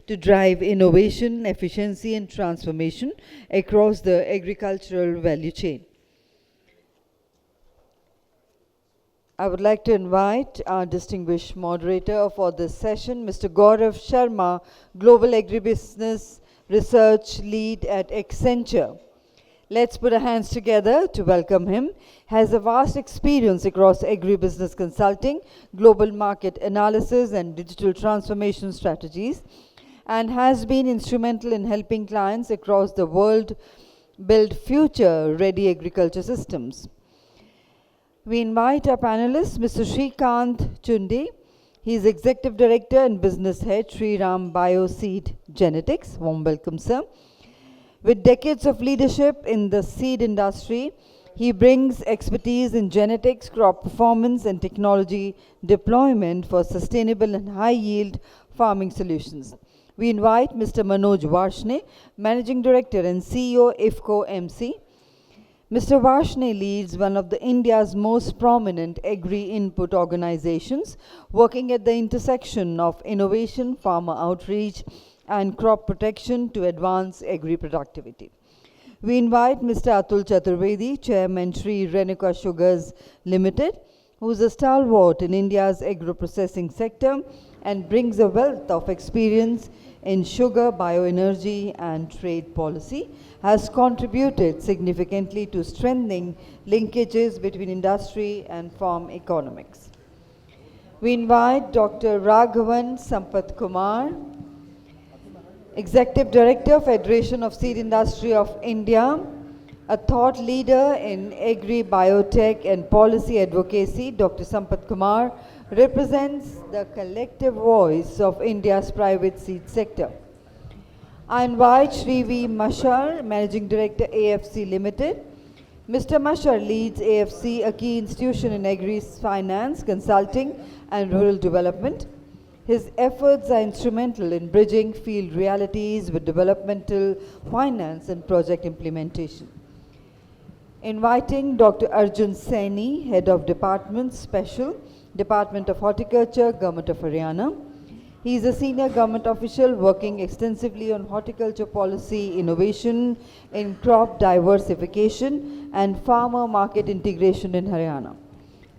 to drive innovation, efficiency, and transformation across the agricultural value chain. I would like to invite our distinguished moderator for this session, Mr. Gaurav Sharma, Global Agribusiness Research Lead at Accenture. Let's put our hands together to welcome him. Has a vast experience across agribusiness consulting, global market analysis, and digital transformation strategies, and has been instrumental in helping clients across the world build future-ready agriculture systems. We invite our panelists, Mr. Srikanth Chundi. He is Executive Director and Business Head, Shriram Bioseed Genetics. Warm welcome, sir. With decades of leadership in the seed industry, he brings expertise in genetics, crop performance, and technology deployment for sustainable and high-yield farming solutions. We invite Mr. Manoj Varshney, Managing Director and CEO, IFCO MC. Mr. Varshney leads one of the India's most prominent agri-input organizations, working at the intersection of innovation, farmer outreach, and crop protection to advance agri-productivity. We invite Mr. Atul Chaturvedi, Chairman Sri Renuka Sugars Limited, who is a stalwart in India's agro-processing sector and brings a wealth of experience in sugar, bioenergy, and trade policy, has contributed significantly to strengthening linkages between industry and farm economics. We invite Dr. Raghavan Sampath Kumar, Executive Director, Federation of Seed Industry of India, a thought leader in agri-biotech and policy advocacy. Dr. Sampath Kumar represents the collective voice of India's private seed sector. I invite Shri V. Mashar, Managing Director, AFC Limited. Mr. Mashar leads AFC, a key institution in agri-finance, consulting, and rural development. His efforts are instrumental in bridging field realities with developmental finance and project implementation. Inviting Dr. Arjun Saini, Head of Department, Special, Department of Horticulture, Government of Haryana. He is a senior government official working extensively on horticulture policy innovation in crop diversification and farmer market integration in Haryana.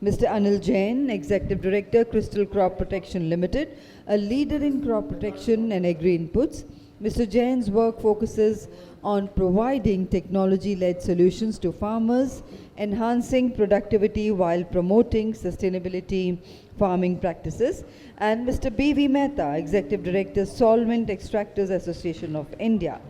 Mr. Anil Jain, Executive Director, Crystal Crop Protection Limited, a leader in crop protection and agri-inputs. Mr. Jain's work focuses on providing technology-led solutions to farmers, enhancing productivity while promoting sustainability farming practices. And Mr. B.V. Mehta, Executive Director, Solvent Extractors Association of India,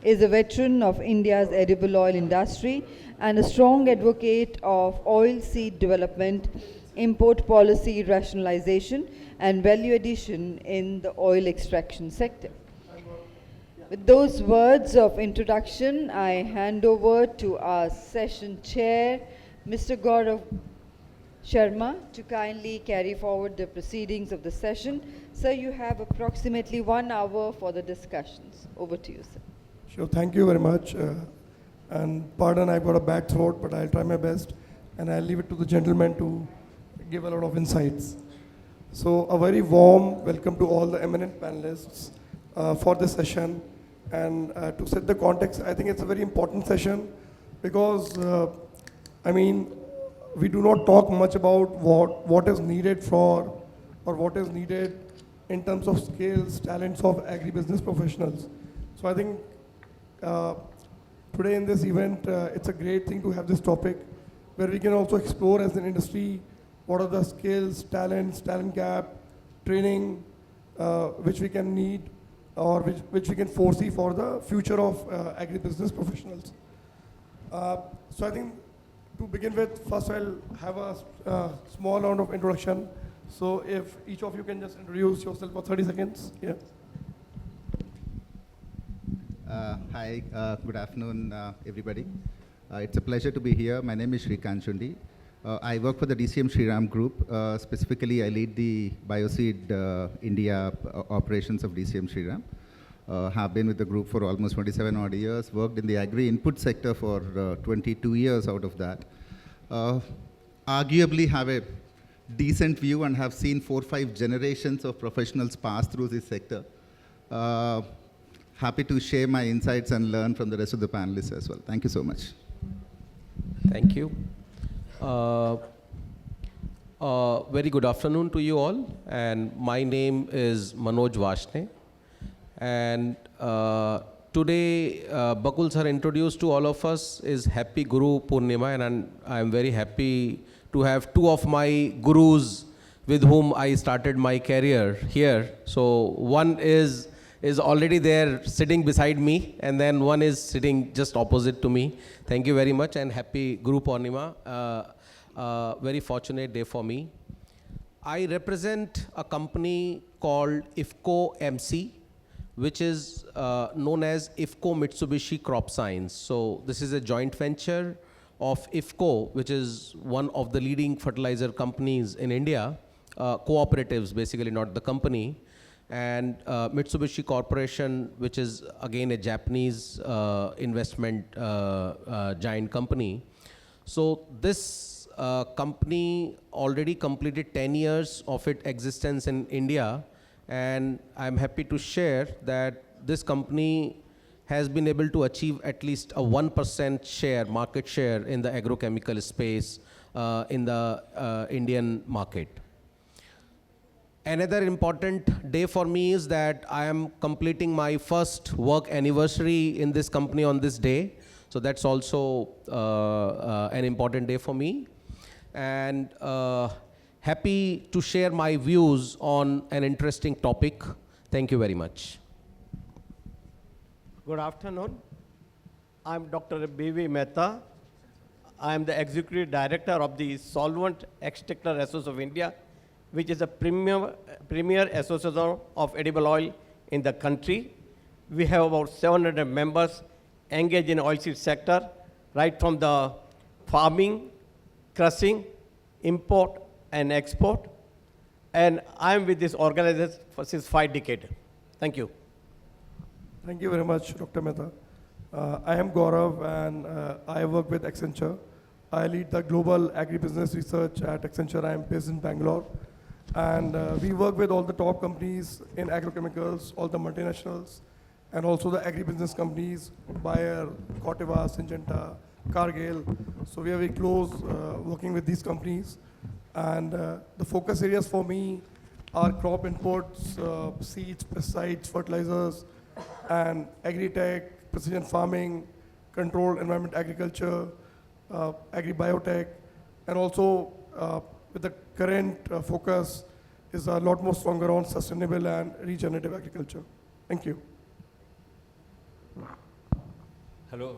is a veteran of India's edible oil industry and a strong advocate of oil seed development, import policy rationalization, and value addition in the oil extraction sector. With those words of introduction, I hand over to our session chair, Mr. Gaurav Sharma, to kindly carry forward the proceedings of the session. Sir, you have approximately 1 hour for the discussions. Over to you, sir. Sure, thank you very much. And pardon, I've got a bad throat, but I'll try my best. And I'll leave it to the gentleman to give a lot of insights. So a very warm welcome to all the eminent panelists for this session. And to set the context, I think it's a very important session because, we do not talk much about what is needed for, or what is needed in terms of skills, talents of agribusiness professionals. So I think today in this event, it's a great thing to have this topic where we can also explore as an industry what are the skills, talents, talent gap, training which we can need or which we can foresee for the future of agribusiness professionals. So I think to begin with, first I'll have a small round of introduction. So if each of you can just introduce yourself for 30 seconds. Yeah. Hi, good afternoon, everybody. It's a pleasure to be here. My name is Srikanth Chundi. I work for the DCM Shriram Group. Specifically, I lead the Bioseed India operations of DCM Shriram. Have been with the group for almost 27 odd years, worked in the agri-input sector for 22 years out of that. Arguably have a decent view and have seen 4 or 5 generations of professionals pass through this sector. Uh, Happy to share my insights and learn from the rest of the panelists as well. Thank you so much. Thank you. Very good afternoon to you all. And my name is Manoj Vashne. And today, Bakul sir introduced to all of us is Happy Guru Purnima. And I'm very happy to have two of my gurus with whom I started my career here. So one is already there sitting beside me, and then one is sitting just opposite to me. Thank you very much, and happy Guru Purnima. Very fortunate day for me. I represent a company called IFCO MC, which is known as IFCO Mitsubishi Crop Science. So this is a joint venture of IFCO, which is one of the leading fertilizer companies in India, cooperatives basically, not the company, and Mitsubishi Corporation, which is again a Japanese investment giant company. So this company already completed 10 years of its existence in India, and I'm happy to share that this company has been able to achieve at least a 1% share, market share in the agrochemical space in the Indian market. Another important day for me is that I am completing my first work anniversary in this company on this day. So that's also an important day for me. And happy to share my views on an interesting topic. Thank you very much. Good afternoon. I'm Dr. B.V. Mehta. I am the Executive Director of the Solvent Extractor Association of India, which is a premier association of edible oil in the country. We have about 700 members engaged in oilseed sector, right from the farming, crushing, import, and export. And I'm with this organization since 5 decades. Thank you. Thank you very much, Dr. Mehta. I am Gaurav, and I work with Accenture. I lead the global agribusiness research at Accenture. I am based in Bangalore. And we work with all the top companies in agrochemicals, all the multinationals, and also the agribusiness companies, Bayer, Corteva, Syngenta, Cargill. So we are very close working with these companies. And the focus areas for me are crop inputs, seeds, pesticides, fertilizers, and agri-tech, precision farming, controlled environment agriculture, agri-biotech, and also with the current focus is a lot more stronger on sustainable and regenerative agriculture. Thank you. Hello,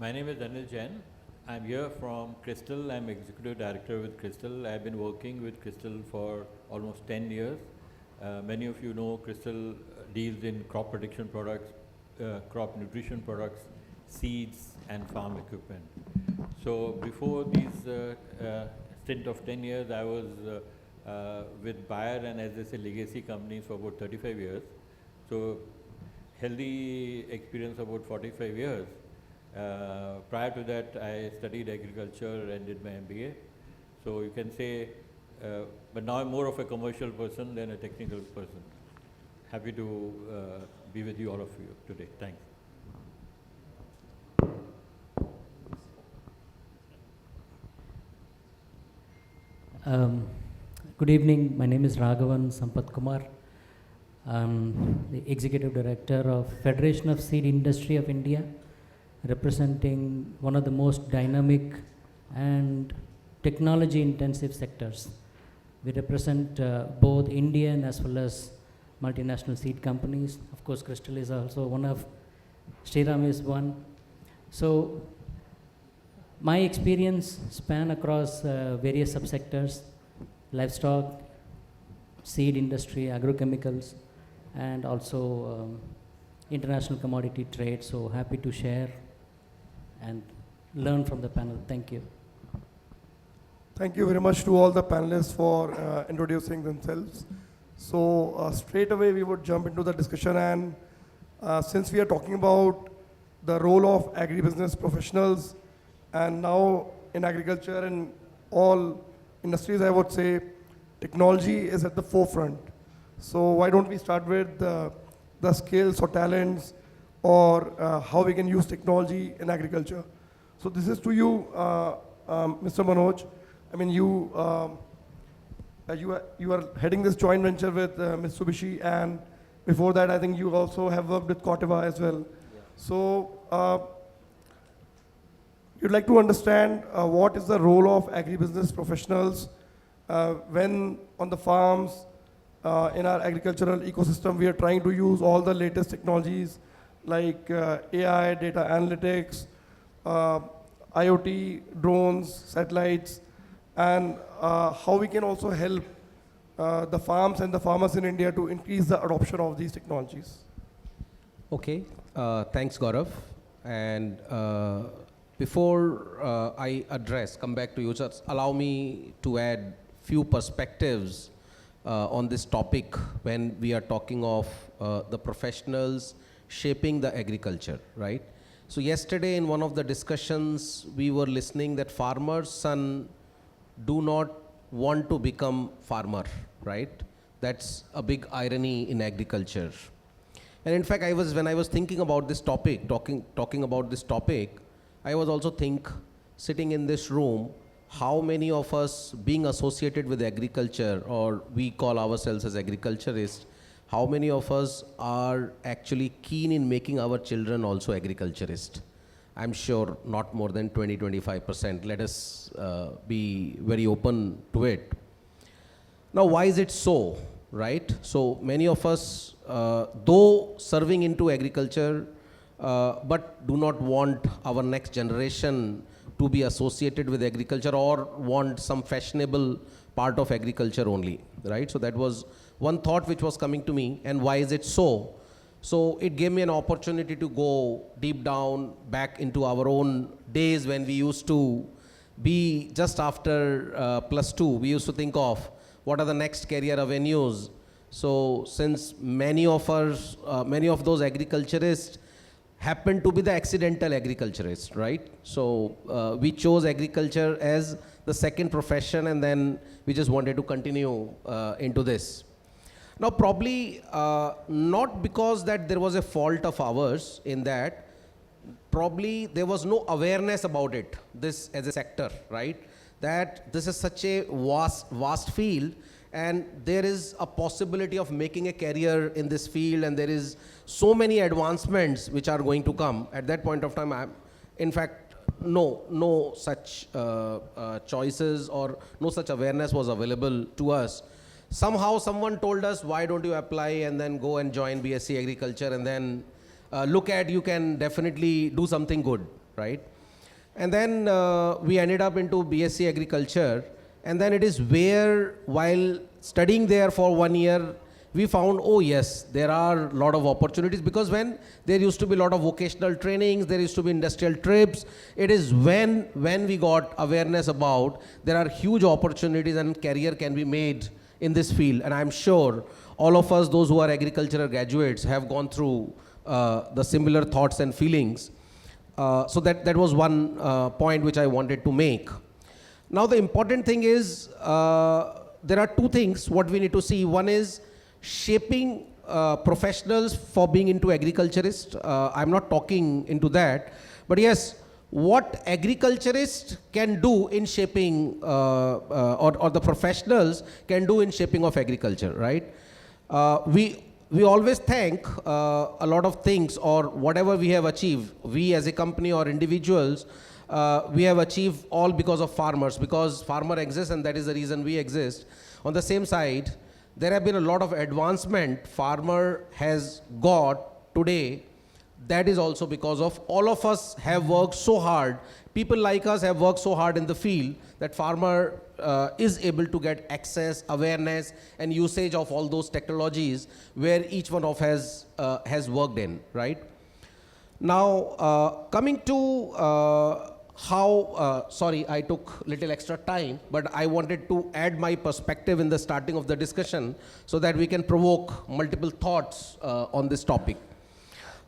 my name is Anil Jain. I'm here from Crystal. I'm Executive Director with Crystal. I've been working with Crystal for almost 10 years. Many of you know Crystal deals in crop protection products, crop nutrition products, seeds, and farm equipment. So before these stint of 10 years, I was with Bayer and, as they say, legacy companies for about 35 years. So healthy experience about 45 years. Prior to that, I studied agriculture and did my MBA. So you can say, but now I'm more of a commercial person than a technical person. Happy to be with you, all of you, today. Thanks. Good evening. My name is Raghavan Sampath Kumar. I'm the Executive Director of Federation of Seed Industry of India, representing one of the most dynamic and technology-intensive sectors. We represent both Indian as well as multinational seed companies. Of course, Crystal is also one of, Shriram is one. So my experience span across various subsectors: livestock, seed industry, agrochemicals, and also international commodity trade. So happy to share and learn from the panel. Thank you. Thank you very much to all the panelists for introducing themselves. So straight away we would jump into the discussion, and since we are talking about the role of agribusiness professionals, and now in agriculture and all industries, I would say technology is at the forefront. So why don't we start with the skills or talents or how we can use technology in agriculture. So this is to you, Mr. Manoj. I mean, you are heading this joint venture with Mitsubishi, and before that, I think you also have worked with Corteva as well. Yeah. So you'd like to understand what is the role of agribusiness professionals when on the farms in our agricultural ecosystem we are trying to use all the latest technologies like AI, data analytics, IoT, drones, satellites, and how we can also help the farms and the farmers in India to increase the adoption of these technologies. Okay, thanks Gaurav. And before I come back to you, just allow me to add few perspectives on this topic when we are talking of the professionals shaping the agriculture, right? So yesterday in one of the discussions, we were listening that farmers' son do not want to become farmer, right? That's a big irony in agriculture. And in fact, when I was thinking about this topic, talking about this topic, I was also sitting in this room, how many of us being associated with agriculture, or we call ourselves as agriculturists, how many of us are actually keen in making our children also agriculturists? I'm sure not more than 20-25%. Let us be very open to it. Now, why is it so, right? So many of us, though serving into agriculture, but do not want our next generation to be associated with agriculture or want some fashionable part of agriculture only, right? So that was one thought which was coming to me. And why is it so? So it gave me an opportunity to go deep down back into our own days when we used to be just after +2. We used to think of what are the next career avenues. So since many of those agriculturists happen to be the accidental agriculturists, right? So we chose agriculture as the second profession, and then we just wanted to continue into this. Now, probably not because that there was a fault of ours in that, probably there was no awareness about it, this as a sector, right? That this is such a vast field, and there is a possibility of making a career in this field, and there is so many advancements which are going to come. At that point of time, in fact, no such choices or no such awareness was available to us. Somehow someone told us, why don't you apply and then go and join BSc Agriculture, and then you can definitely do something good, right? And then we ended up into BSc Agriculture, and then it is where, while studying there for 1 year, we found, oh yes, there are a lot of opportunities, because when there used to be a lot of vocational trainings, there used to be industrial trips, it is when we got awareness about there are huge opportunities and career can be made in this field. And I'm sure all of us, those who are agricultural graduates, have gone through the similar thoughts and feelings. So that was one point which I wanted to make. Now the important thing is, there are two things what we need to see. One is shaping professionals for being into agriculturists. I'm not talking into that, but yes, what agriculturists can do in shaping, or the professionals can do in shaping of agriculture, right? We always thank a lot of things, or whatever we have achieved, we as a company or individuals, we have achieved all because of farmers, because farmer exists, and that is the reason we exist. On the same side, there have been a lot of advancement farmer has got today. That is also because of all of us have worked so hard. People like us have worked so hard in the field that farmer is able to get access, awareness, and usage of all those technologies where each one of us has worked in, right? Now, coming to sorry, I took little extra time, but I wanted to add my perspective in the starting of the discussion so that we can provoke multiple thoughts on this topic.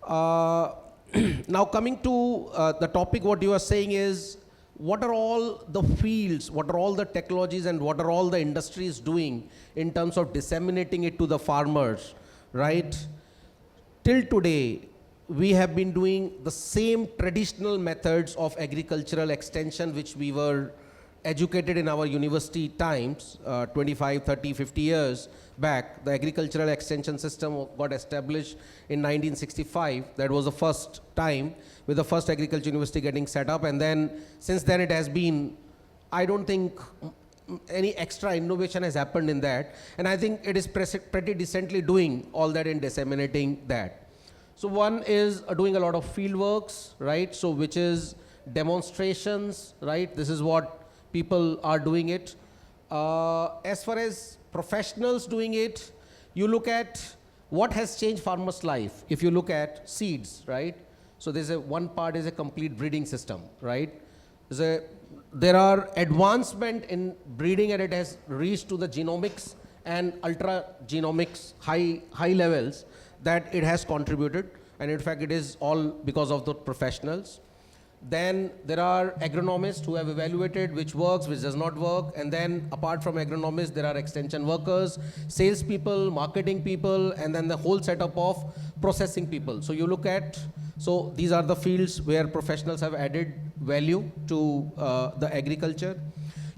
Now coming to the topic, what you are saying is, what are all the fields, what are all the technologies, and what are all the industries doing in terms of disseminating it to the farmers, right? till today, we have been doing the same traditional methods of agricultural extension which we were educated in our university times, 25, 30, 50 years back. The agricultural extension system got established in 1965. That was the first time with the first agriculture university getting set up. And then since then it has been, I don't think any extra innovation has happened in that. And I think it is pretty decently doing all that and disseminating that. So one is doing a lot of field works, right? So which is demonstrations, right? This is what people are doing it. As far as professionals doing it, you look at what has changed farmers' life. If you look at seeds, right? So there's one part is a complete breeding system, right? There are advancement in breeding, and it has reached to the genomics and ultra genomics high levels that it has contributed, and in fact it is all because of the professionals. Then there are agronomists who have evaluated which works, which does not work, and then apart from agronomists there are extension workers, sales people, marketing people, and then the whole setup of processing people. So you look at, so these are the fields where professionals have added value to the agriculture.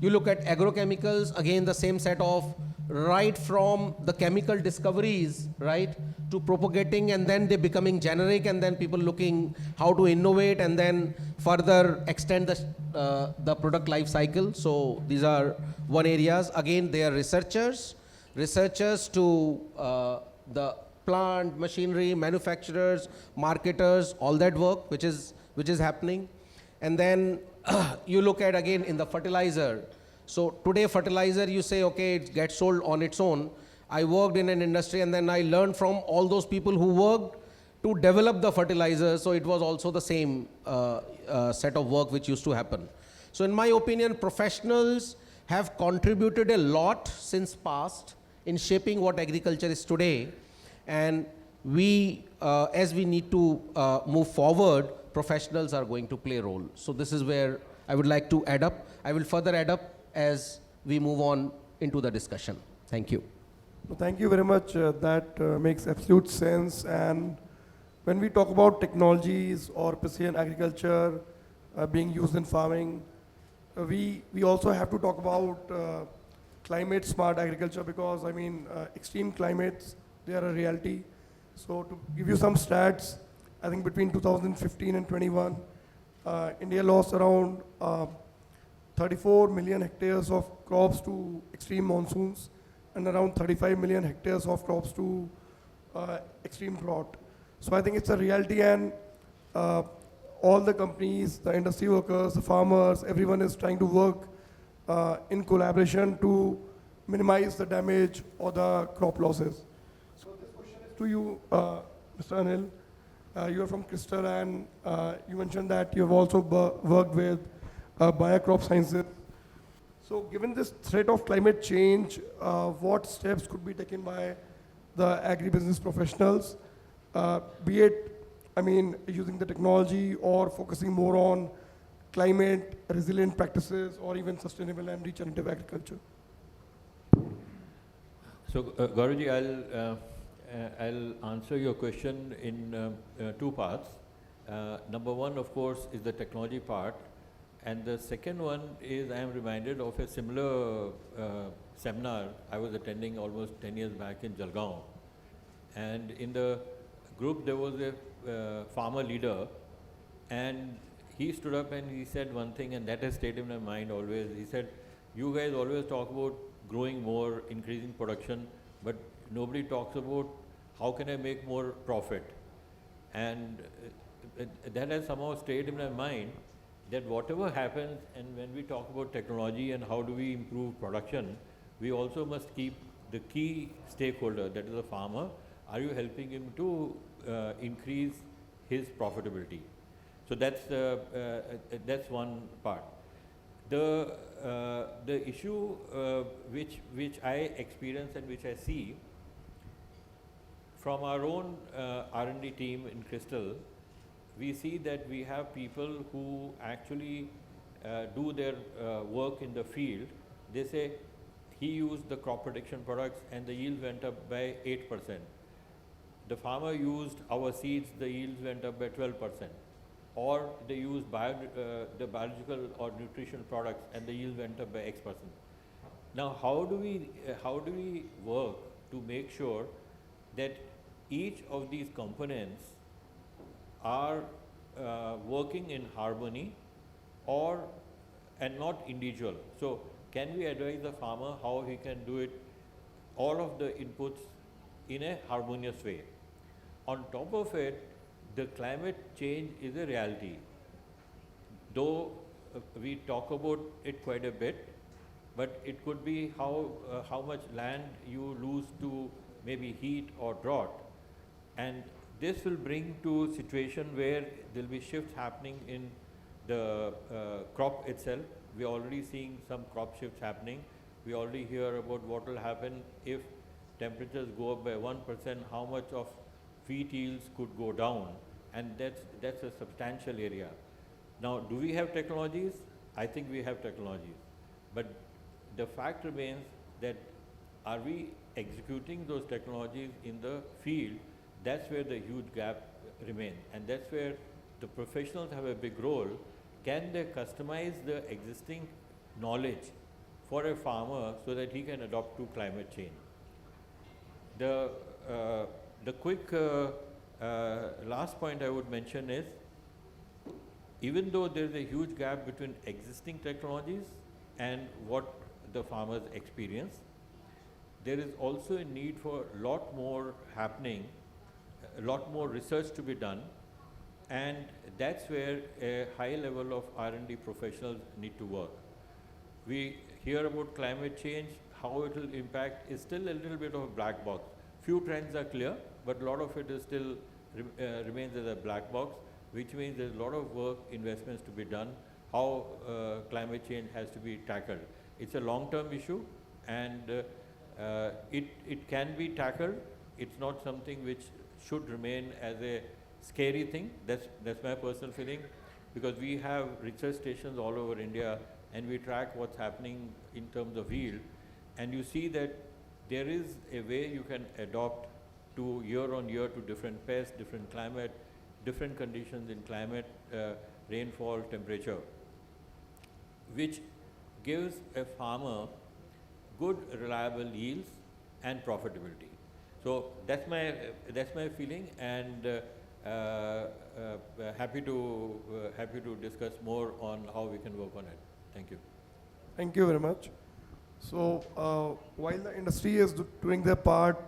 You look at agrochemicals, again the same set of, right from the chemical discoveries, right, to propagating, and then they becoming generic, and then people looking how to innovate and then further extend the product life cycle. So these are one areas. Again, they are researchers to the plant, machinery, manufacturers, marketers, all that work which is happening. And then you look at again in the fertilizer. So today fertilizer, you say, okay, it gets sold on its own. I worked in an industry and then I learned from all those people who worked to develop the fertilizer. So it was also the same set of work which used to happen. So in my opinion, professionals have contributed a lot since past in shaping what agriculture is today. And we, as we need to move forward, professionals are going to play a role. So this is where I would like to add up. I will further add up as we move on into the discussion. Thank you. Thank you very much. That makes absolute sense. And when we talk about technologies or precision agriculture being used in farming, we also have to talk about climate smart agriculture, because I mean extreme climates, they are a reality. So to give you some stats, I think between 2015 and 21, India lost around 34 million hectares of crops to extreme monsoons, and around 35 million hectares of crops to extreme drought. So I think it's a reality, and all the companies, the industry workers, the farmers, everyone is trying to work in collaboration to minimize the damage or the crop losses. So this question is to you, Mr. Anil. You are from Crystal, and you mentioned that you have also worked with biocrop sciences. So given this threat of climate change, what steps could be taken by the agribusiness professionals, be it, I mean, using the technology or focusing more on climate resilient practices or even sustainable and regenerative agriculture? So, Gauravji, I'll answer your question in two parts. Number one, of course, is the technology part. And the second one is I am reminded of a similar seminar I was attending almost 10 years back in Jalgaon. And in the group there was a farmer leader, and he stood up and he said one thing, and that has stayed in my mind always. He said, you guys always talk about growing more, increasing production, but nobody talks about how can I make more profit. And that has somehow stayed in my mind, that whatever happens, and when we talk about technology and how do we improve production, we also must keep the key stakeholder, that is the farmer. Are you helping him to increase his profitability? So that's one part. The issue which I experience and which I see from our own R&D team in Crystal, we see that we have people who actually do their work in the field. They say he used the crop protection products and the yield went up by 8%. the farmer used our seeds, the yields went up by 12%. Or they used the biological or nutritional products and the yield went up by X%. Now, how do we work to make sure that each of these components are working in harmony and not individual? So, can we advise the farmer how he can do it, all of the inputs in a harmonious way? On top of it, the climate change is a reality. Though we talk about it quite a bit, but it could be how much land you lose to maybe heat or drought. And this will bring to a situation where there will be shifts happening in the crop itself. We are already seeing some crop shifts happening. We already hear about what will happen if temperatures go up by 1%, how much of wheat yields could go down, and that's a substantial area. Now, do we have technologies? I think we have technologies. But the fact remains that are we executing those technologies in the field? That's where the huge gap remains. And that's where the professionals have a big role. Can they customize the existing knowledge for a farmer so that he can adapt to climate change? The quick last point I would mention is, even though there is a huge gap between existing technologies and what the farmers experience, there is also a need for a lot more happening, a lot more research to be done, and that's where a high level of R&D professionals need to work. We hear about climate change, how it will impact is still a little bit of a black box. Few trends are clear, but a lot of it is still remains as a black box, which means there's a lot of work, investments to be done, how climate change has to be tackled. It's a long-term issue, and it can be tackled. It's not something which should remain as a scary thing. That's my personal feeling, because we have research stations all over India, and we track what's happening in terms of yield, and you see that there is a way you can adopt to year on year to different pests, different climate, different conditions in climate, rainfall, temperature, which gives a farmer good, reliable yields and profitability. So that's my feeling, and happy to discuss more on how we can work on it. Thank you. Thank you very much. So while the industry is doing their part,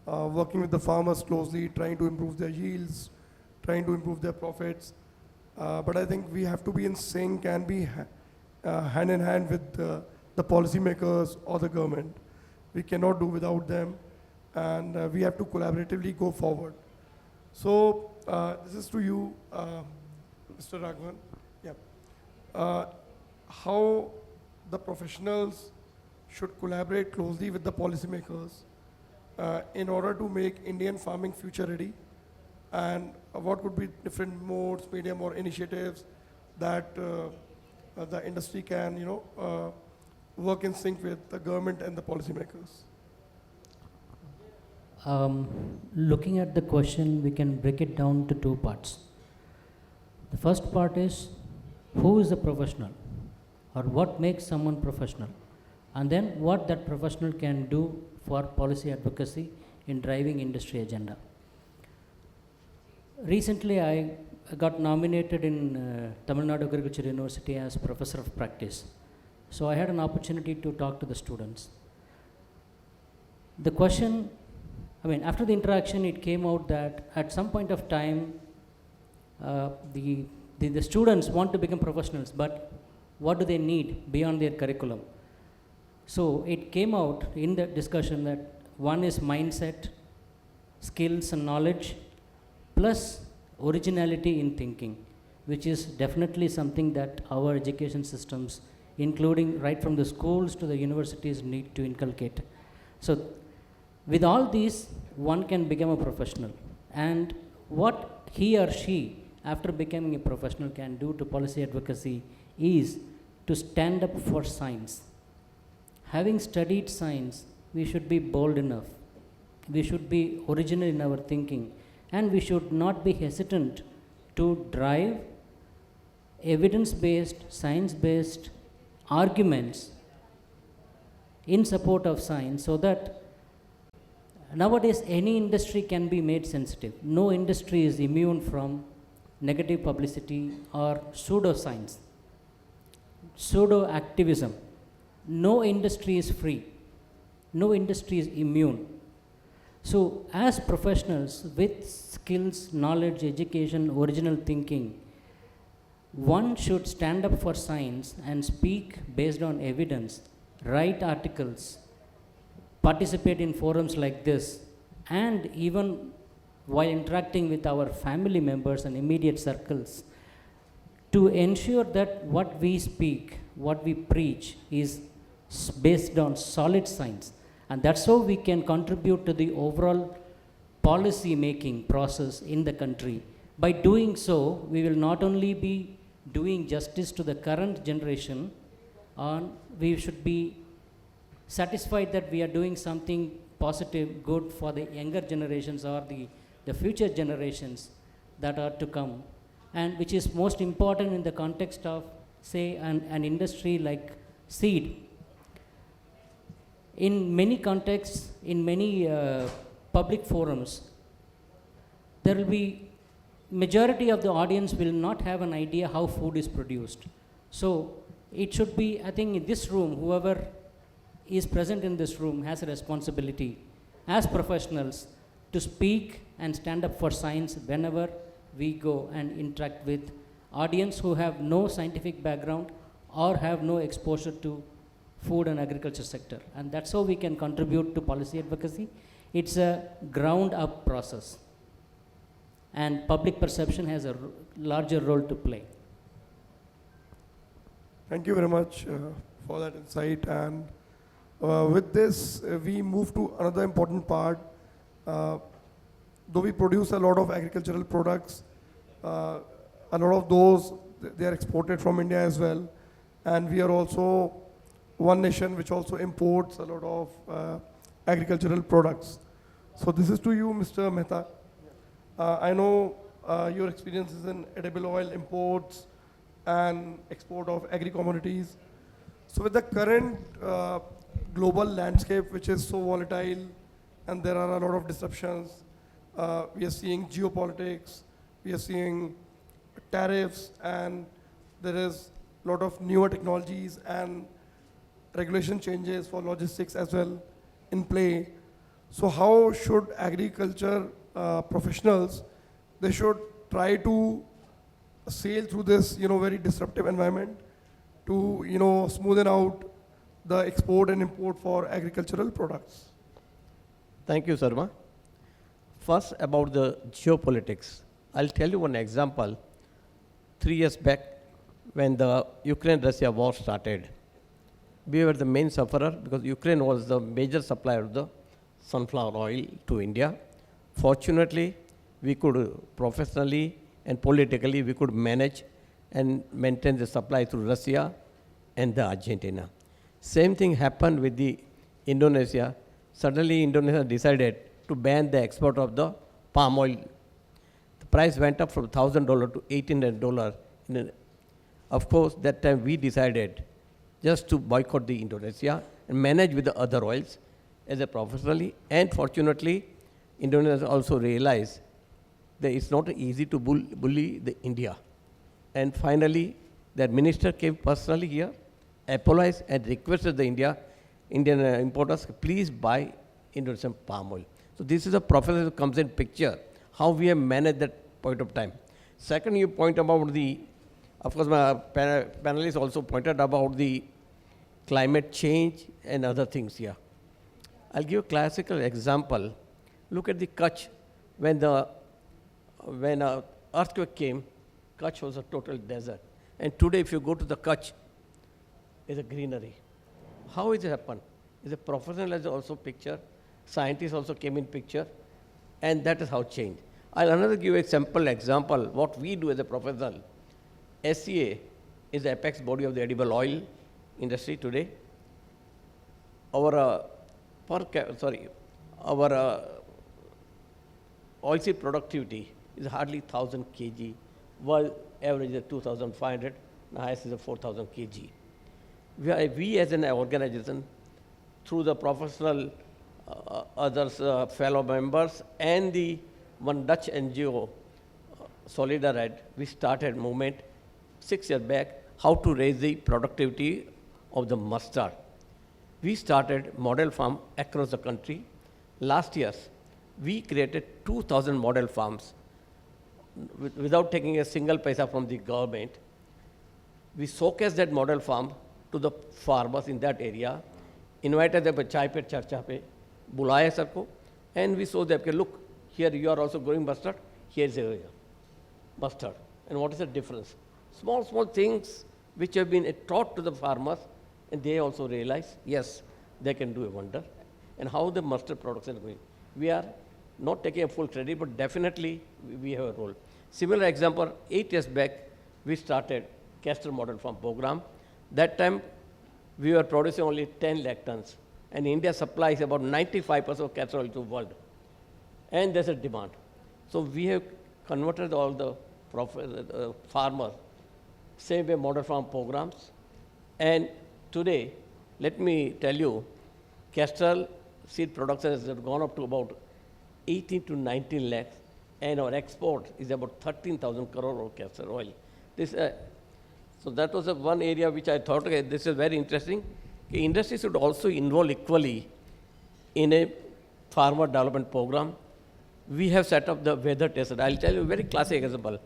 working with the farmers closely, trying to improve their yields, trying to improve their profits, but I think we have to be in sync and be hand in hand with the policymakers or the government. We cannot do without them, and we have to collaboratively go forward. So this is to you, Mr. Raghavan. Yeah. How the professionals should collaborate closely with the policymakers in order to make Indian farming future ready, and what could be different modes, medium or initiatives that the industry can, work in sync with the government and the policymakers. Looking at the question, we can break it down to two parts. The first part is, who is a professional, or what makes someone professional, and then what that professional can do for policy advocacy in driving industry agenda. Recently, I got nominated in Tamil Nadu Agriculture University as Professor of Practice. So I had an opportunity to talk to the students. The question, after the interaction, it came out that at some point of time, the students want to become professionals, but what do they need beyond their curriculum? So it came out in the discussion that one is mindset, skills and knowledge, plus originality in thinking, which is definitely something that our education systems, including right from the schools to the universities, need to inculcate. So with all these, one can become a professional. And what he or she, after becoming a professional, can do to policy advocacy is to stand up for science. Having studied science, we should be bold enough we should be original in our thinking, and we should not be hesitant to drive evidence-based, science-based arguments in support of science, so that nowadays any industry can be made sensitive. No industry is immune from negative publicity or pseudoscience, pseudo activism. No industry is free, no industry is immune. So, as professionals with skills, knowledge, education, original thinking, one should stand up for science and speak based on evidence, write articles, participate in forums like this, and even while interacting with our family members and immediate circles, to ensure that what we speak, what we preach is based on solid science. And that's how we can contribute to the overall policy making process in the country. By doing so, we will not only be doing justice to the current generation, we should be satisfied that we are doing something positive, good for the younger generations or the future generations that are to come, and which is most important in the context of, say, an industry like seed. In many contexts, in many public forums, there will be majority of the audience will not have an idea how food is produced. So it should be, I think in this room, whoever is present in this room has a responsibility as professionals to speak and stand up for science whenever we go and interact with audience who have no scientific background or have no exposure to food and agriculture sector. And that's how we can contribute to policy advocacy. It's a ground up process, and public perception has a larger role to play. Thank you very much for that insight. And with this, we move to another important part. Though we produce a lot of agricultural products, a lot of those, they are exported from India as well. And we are also one nation which also imports a lot of agricultural products. So this is to you, Mr. Mehta. I know your experiences in edible oil imports and export of agri-commodities. So with the current global landscape, which is so volatile, and there are a lot of disruptions, we are seeing geopolitics, we are seeing tariffs, and there is a lot of newer technologies and regulation changes for logistics as well in play. So how should agriculture professionals, they should try to sail through this, very disruptive environment to, smoothen out the export and import for agricultural products? Thank you, Sarma. First, about the geopolitics. I'll tell you one example. 3 years back, when the Ukraine-Russia war started, we were the main sufferer because Ukraine was the major supplier of the sunflower oil to India. Fortunately, we could professionally and politically, we could manage and maintain the supply through Russia and the Argentina. Same thing happened with the Indonesia. Suddenly, Indonesia decided to ban the export of the palm oil. The price went up from $1,000 to $1,800. Of course, that time we decided just to boycott the Indonesia and manage with the other oils as a professionally. And fortunately, Indonesia also realized that it's not easy to bully the India. And finally, that minister came personally here, apologized and requested the Indian importers, please buy Indonesian palm oil. So this is a professor who comes in picture, how we have managed that point of time. Second, you point about of course, my panelists also pointed about the climate change and other things here. I'll give a classical example. Look at the Kutch. When an earthquake came, Kutch was a total desert. And today, if you go to the Kutch, it's a greenery. How is it happen? Is a professional has also picture, scientists also came in picture, and that is how change. I'll another give a simple example, what we do as a professional. SCA is the apex body of the edible oil industry today. Our our oilseed productivity is hardly 1,000 kg, while average is 2,500, the highest is 4,000 kg. We as an organization, through the professional others, fellow members, and the one Dutch NGO, Solidaridad, we started movement 6 years back, how to raise the productivity of the mustard. We started model farm across the country. Last year, we created 2,000 model farms without taking a single paisa from the government. We showcased that model farm to the farmers in that area, invited them to chai pe charcha pe, bulaya sabko, and we showed them, okay, look, here you are also growing mustard, here is a mustard. And what is the difference? Small, small things which have been taught to the farmers, and they also realize, yes, they can do a wonder. And how the mustard production is going. We are not taking a full credit, but definitely we have a role. Similar example, 8 years back, we started castor model farm program. That time, we were producing only 10 lakh tons, and India supplies about 95% of castor oil to the world. And there's a demand. So we have converted all the farmers, same way model farm programs. And today, let me tell you, castor seed production has gone up to about 18 to 19 lakhs, and our export is about 13,000 crore of castor oil. So that was one area which I thought, okay, this is very interesting. The industry should also involve equally in a farmer development program. We have set up the weather tester. I'll tell you a very classic example.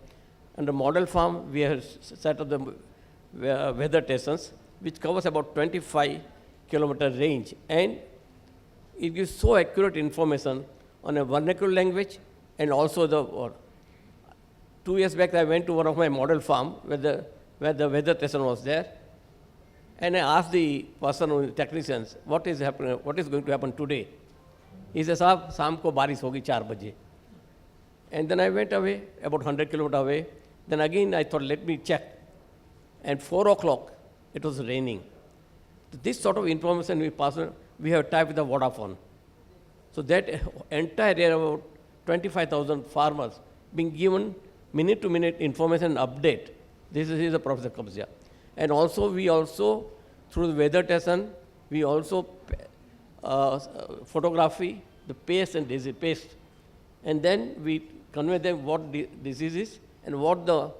Under model farm, we have set up the weather stations, which covers about 25-kilometer range, and it gives so accurate information on a vernacular language, and also the 2 years back, I went to one of my model farm where the weather station was there, and I asked the person, technicians, what is happening, what is going to happen today? He says, "Saab, शाम को बारिश होगी 4 बजे." And then I went away, about 100 kilometers away. Then again I thought, let me check. And 4 o'clock, it was raining. This sort of information we have typed with the Vodafone. So that entire area, about 25,000 farmers being given minute-to-minute information update. This is the Professor Kabzia. And also, we also, through the weather station, we also photography, the pest and disease pest. And then we convey them what disease is and what the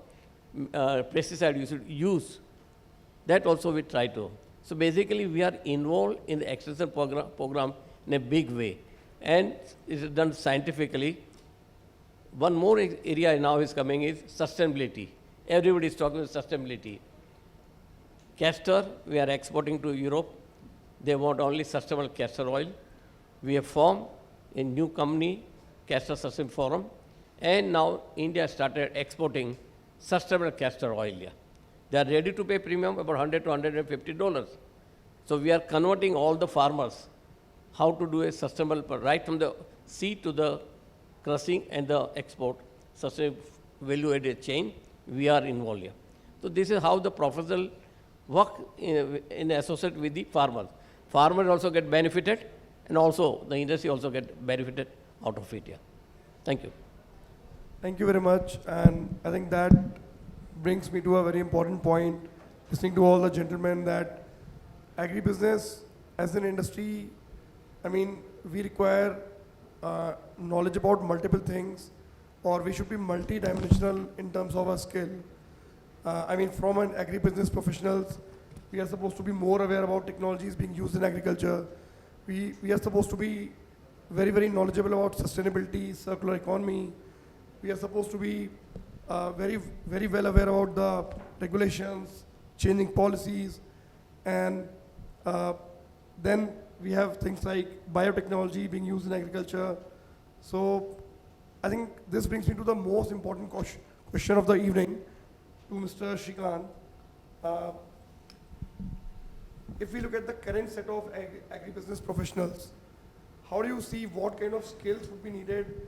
pesticide you should use. That also we try to. So basically, we are involved in the extension program in a big way. And it is done scientifically. One more area now is coming is sustainability. Everybody is talking about sustainability. Castor, we are exporting to Europe. They want only sustainable castor oil. We have formed a new company, Castor Sustain Forum, and now India started exporting sustainable castor oil here. They are ready to pay premium about $100 to $150. So we are converting all the farmers how to do a sustainable, right from the seed to the crushing and the export, sustainable value-added chain, we are involved here. So this is how the professional work in associate with the farmers. Farmers also get benefited, and also the industry also get benefited out of it here. Thank you. Thank you very much. And I think that brings me to a very important point, listening to all the gentlemen, that agribusiness as an industry, I mean, we require knowledge about multiple things, or we should be multi-dimensional in terms of our skill. I mean, from an agribusiness professionals, we are supposed to be more aware about technologies being used in agriculture. We are supposed to be very, very knowledgeable about sustainability, circular economy. We are supposed to be very, very well aware about the regulations, changing policies, and then we have things like biotechnology being used in agriculture. So I think this brings me to the most important question of the evening to Mr. Shrikant. If we look at the current set of agribusiness professionals, how do you see what kind of skills would be needed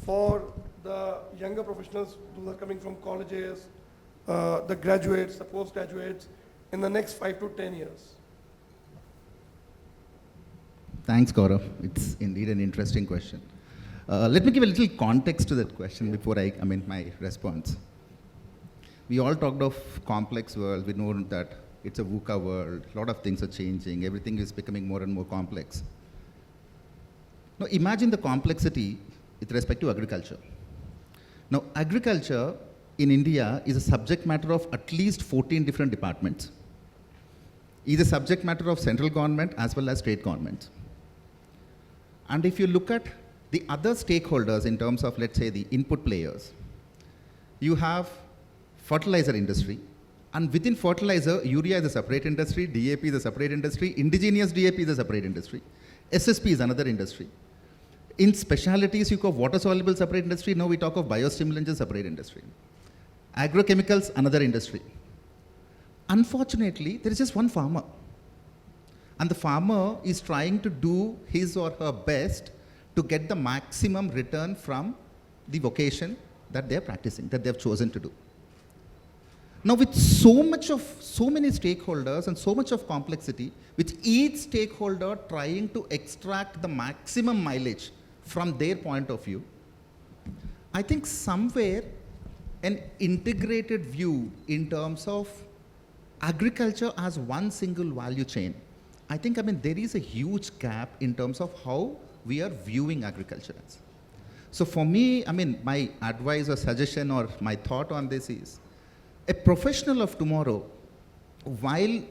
for the younger professionals who are coming from colleges, the graduates, the postgraduates, in the next 5 to 10 years? Thanks, Gaurav. It's indeed an interesting question. Let me give a little context to that question before my response. We all talked of complex world. We know that it's a VUCA world. A lot of things are changing. Everything is becoming more and more complex. Now, imagine the complexity with respect to agriculture. Now, agriculture in India is a subject matter of at least 14 different departments. Is a subject matter of central government as well as state governments. And if you look at the other stakeholders in terms of, let's say, the input players, you have fertilizer industry, and within fertilizer, urea is a separate industry, DAP is a separate industry, indigenous DAP is a separate industry, SSP is another industry. In specialities, you call water-soluble separate industry, now we talk of biostimulants as separate industry. Agrochemicals, another industry. Unfortunately, there is just one farmer. And the farmer is trying to do his or her best to get the maximum return from the vocation that they're practicing, that they've chosen to do. Now, with so many stakeholders and so much of complexity, with each stakeholder trying to extract the maximum mileage from their point of view, I think somewhere an integrated view in terms of agriculture as one single value chain, I think there is a huge gap in terms of how we are viewing agriculture as. So for me, my advice or suggestion or my thought on this is, a professional of tomorrow, while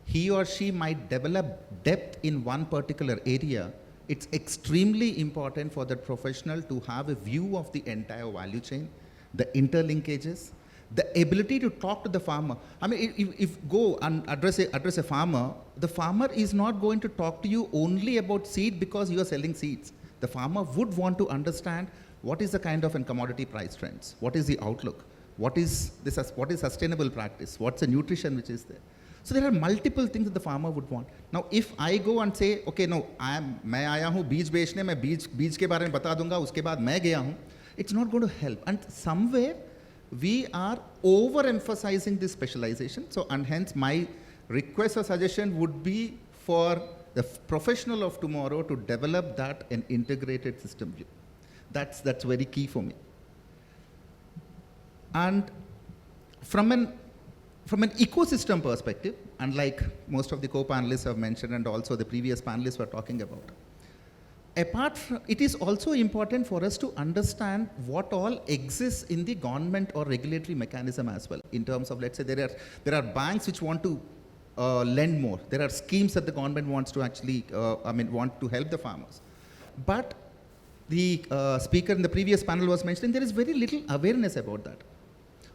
he or she might develop depth in one particular area, it's extremely important for that professional to have a view of the entire value chain, the interlinkages, the ability to talk to the farmer. If go and address a farmer, the farmer is not going to talk to you only about seed because you are selling seeds. The farmer would want to understand what is the kind of commodity price trends, what is the outlook, what is sustainable practice, what's the nutrition which is there. So there are multiple things that the farmer would want. Now, if I go and say, okay, no, मैं आया हूँ बीज बेचने, मैं बीज के बारे में बता दूंगा, उसके बाद मैं गया हूँ, it's not going to help. And somewhere we are overemphasizing this specialization. So, and hence my request or suggestion would be for the professional of tomorrow to develop that an integrated system view. That's very key for me. And from an ecosystem perspective, and like most of the co-panelists have mentioned and also the previous panelists were talking about, it is also important for us to understand what all exists in the government or regulatory mechanism as well. In terms of, let's say, there are banks which want to lend more. There are schemes that the government wants to actually, want to help the farmers. But the speaker in the previous panel was mentioning there is very little awareness about that.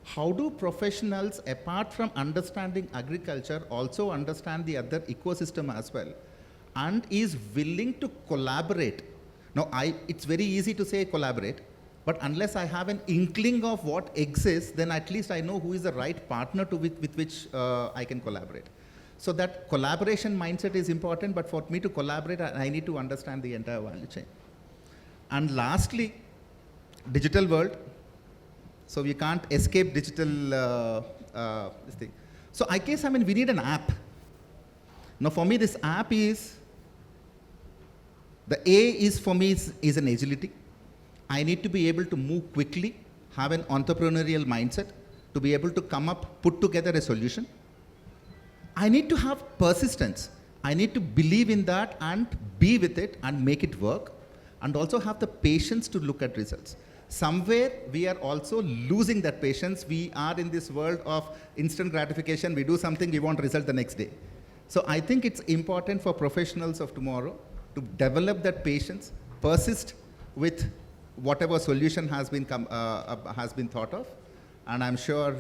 How do professionals, apart from understanding agriculture, also understand the other ecosystem as well, and is willing to collaborate? Now, it's very easy to say collaborate, but unless I have an inkling of what exists, then at least I know who is the right partner with which I can collaborate. So that collaboration mindset is important, but for me to collaborate, I need to understand the entire value chain. And lastly, digital world. So we can't escape digital this thing. So I guess, we need an app. Now for me, this app is, the A is for me is an agility. I need to be able to move quickly, have an entrepreneurial mindset, to be able to come up, put together a solution. I need to have persistence. I need to believe in that and be with it and make it work, and also have the patience to look at results. Somewhere we are also losing that patience. We are in this world of instant gratification. We do something, we want result the next day. So I think it's important for professionals of tomorrow to develop that patience, persist with whatever solution has been thought of, and I'm sure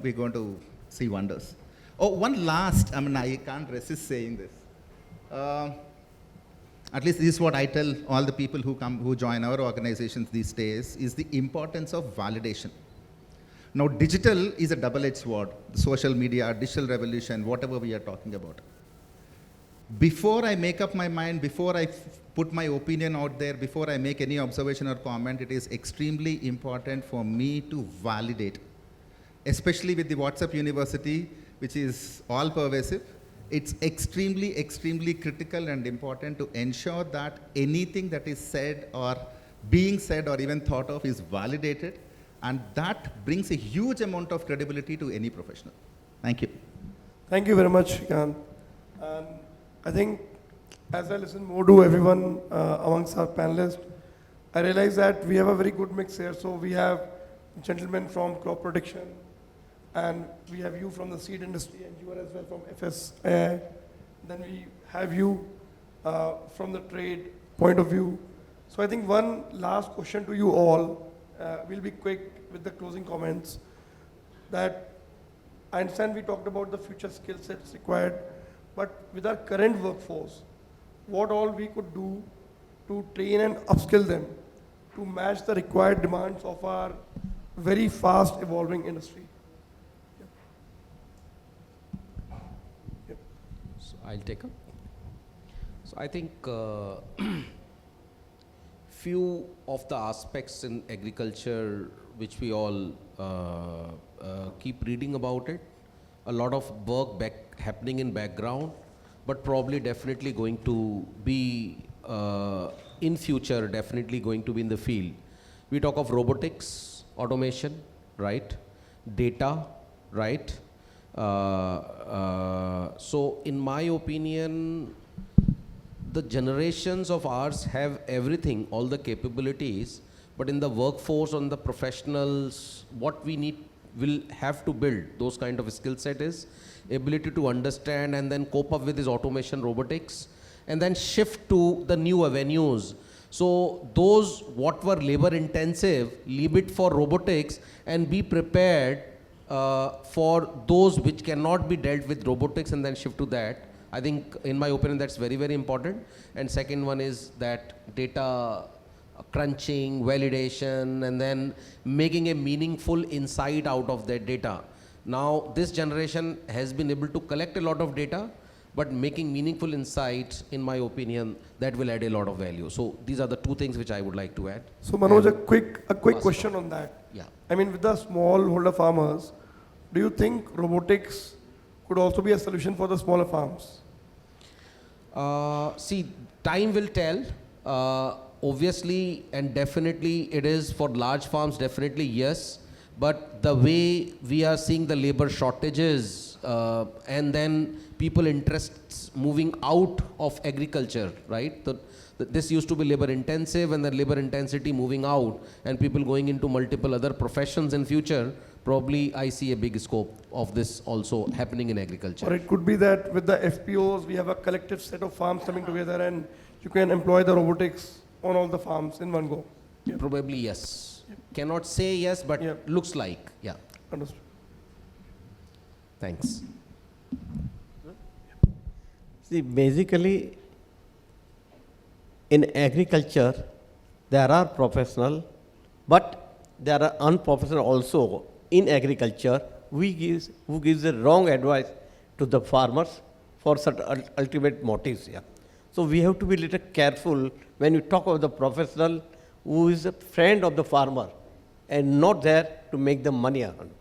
we're going to see wonders. Oh, one last, I can't resist saying this. At least this is what I tell all the people who join our organizations these days, is the importance of validation. Now, digital is a double-edged sword. The social media, digital revolution, whatever we are talking about. Before I make up my mind, before I put my opinion out there, before I make any observation or comment, it is extremely important for me to validate. Especially with the WhatsApp University, which is all pervasive, it's extremely, extremely critical and important to ensure that anything that is said or being said or even thought of is validated, and that brings a huge amount of credibility to any professional. Thank you. Thank you very much, Shrikant. And I think as I listen more to everyone amongst our panelists, I realize that we have a very good mix here. So we have gentlemen from crop protection, and we have you from the seed industry, and you are as well from FSI. Then we have you from the trade point of view. So I think one last question to you all, we'll be quick with the closing comments, that I understand we talked about the future skill sets required, but with our current workforce, what all we could do to train and upskill them to match the required demands of our very fast evolving industry. So I'll take up. So I think few of the aspects in agriculture which we all keep reading about it, a lot of work happening in background, but probably definitely going to be in future, definitely going to be in the field. We talk of robotics, automation, right? Data, right? So in my opinion, the generations of ours have everything, all the capabilities, but in the workforce, on the professionals, what we will have to build those kind of skill set is ability to understand and then cope up with this automation, robotics, and then shift to the new avenues. So those what were labor intensive, leave it for robotics and be prepared for those which cannot be dealt with robotics, and then shift to that. I think, in my opinion, that's very, very important. And second one is that data crunching, validation, and then making a meaningful insight out of that data. Now, this generation has been able to collect a lot of data, but making meaningful insights, in my opinion, that will add a lot of value. So these are the two things which I would like to add. So Manoj, a quick question on that. Yeah. I mean, with the smallholder farmers, do you think robotics could also be a solution for the smaller farms? See, time will tell. Obviously and definitely it is for large farms, definitely yes. But the way we are seeing the labor shortages and then people interests moving out of agriculture, right? This used to be labor intensive, and then labor intensity moving out and people going into multiple other professions in future. Probably I see a big scope of this also happening in agriculture. Or it could be that with the FPOs, we have a collective set of farms coming together and you can employ the robotics on all the farms in one go. Yeah. Probably yes. Cannot say yes, but looks like, yeah. Understood. Thanks. See, basically, in agriculture, there are professional, but there are unprofessional also in agriculture who gives the wrong advice to the farmers for certain ultimate motives. Yeah. So we have to be a little careful when you talk of the professional who is a friend of the farmer and not there to make the money earn.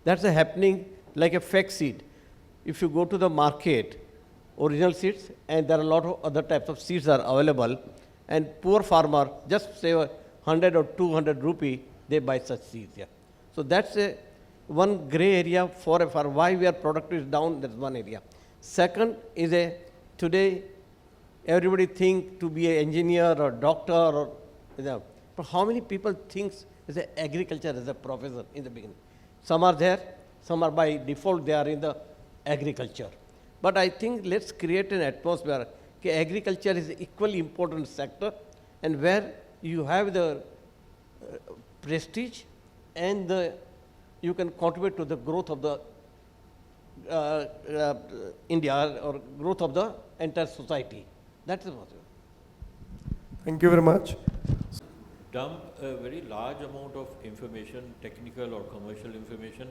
That's happening like a fake seed. If you go to the market, original seeds, and there are a lot of other types of seeds are available, and poor farmer just save 100 or 200 rupee, they buy such seeds. Yeah. So that's one gray area for a farmer. Why our product is down, that's one area. Second is today everybody think to be an engineer or doctor or, but how many people thinks is agriculture as a profession in the beginning? Some are there, some are by default they are in the agriculture. But I think let's create an atmosphere. Agriculture is an equally important sector, and where you have the prestige and you can contribute to the growth of the India or growth of the entire society. That's the possible. Thank you very much. Dump a very large amount of information, technical or commercial information,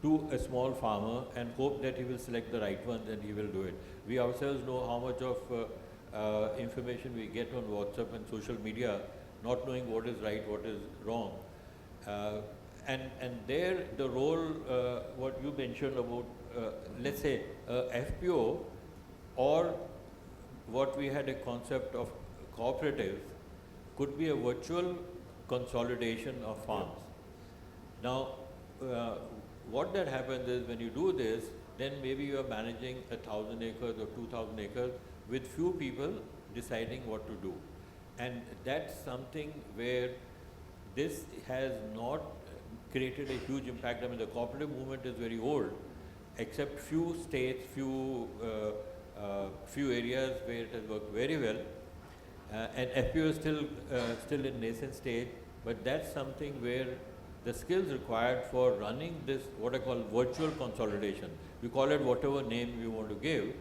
to a small farmer and hope that he will select the right one and he will do it. We ourselves know how much of information we get on WhatsApp and social media, not knowing what is right, what is wrong. And there the role, what you mentioned about let's say, FPO, or what we had a concept of cooperatives, could be a virtual consolidation of farms. Now, what that happens is when you do this, then maybe you are managing 1,000 acres or 2,000 acres with few people deciding what to do. And that's something where this has not created a huge impact. I mean, the cooperative movement is very old, except few states, few areas where it has worked very well. And FPO is still in nascent stage, but that's something where the skills required for running this, what I call virtual consolidation. We call it whatever name we want to give,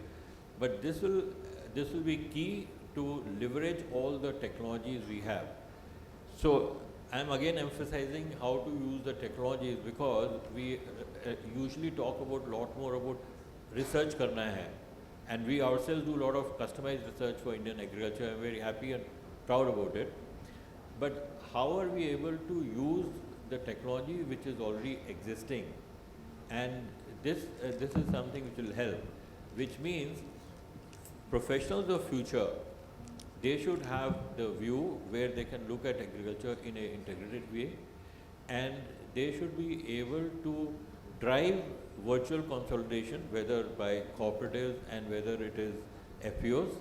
but this will be key to leverage all the technologies we have. So I'm again emphasizing how to use the technologies, because we usually talk about a lot more about research karna hai. And we ourselves do a lot of customized research for Indian agriculture. I'm very happy and proud about it. But how are we able to use the technology which is already existing? And this is something which will help, which means professionals of future, they should have the view where they can look at agriculture in an integrated way, and they should be able to drive virtual consolidation, whether by cooperatives and whether it is FPOs.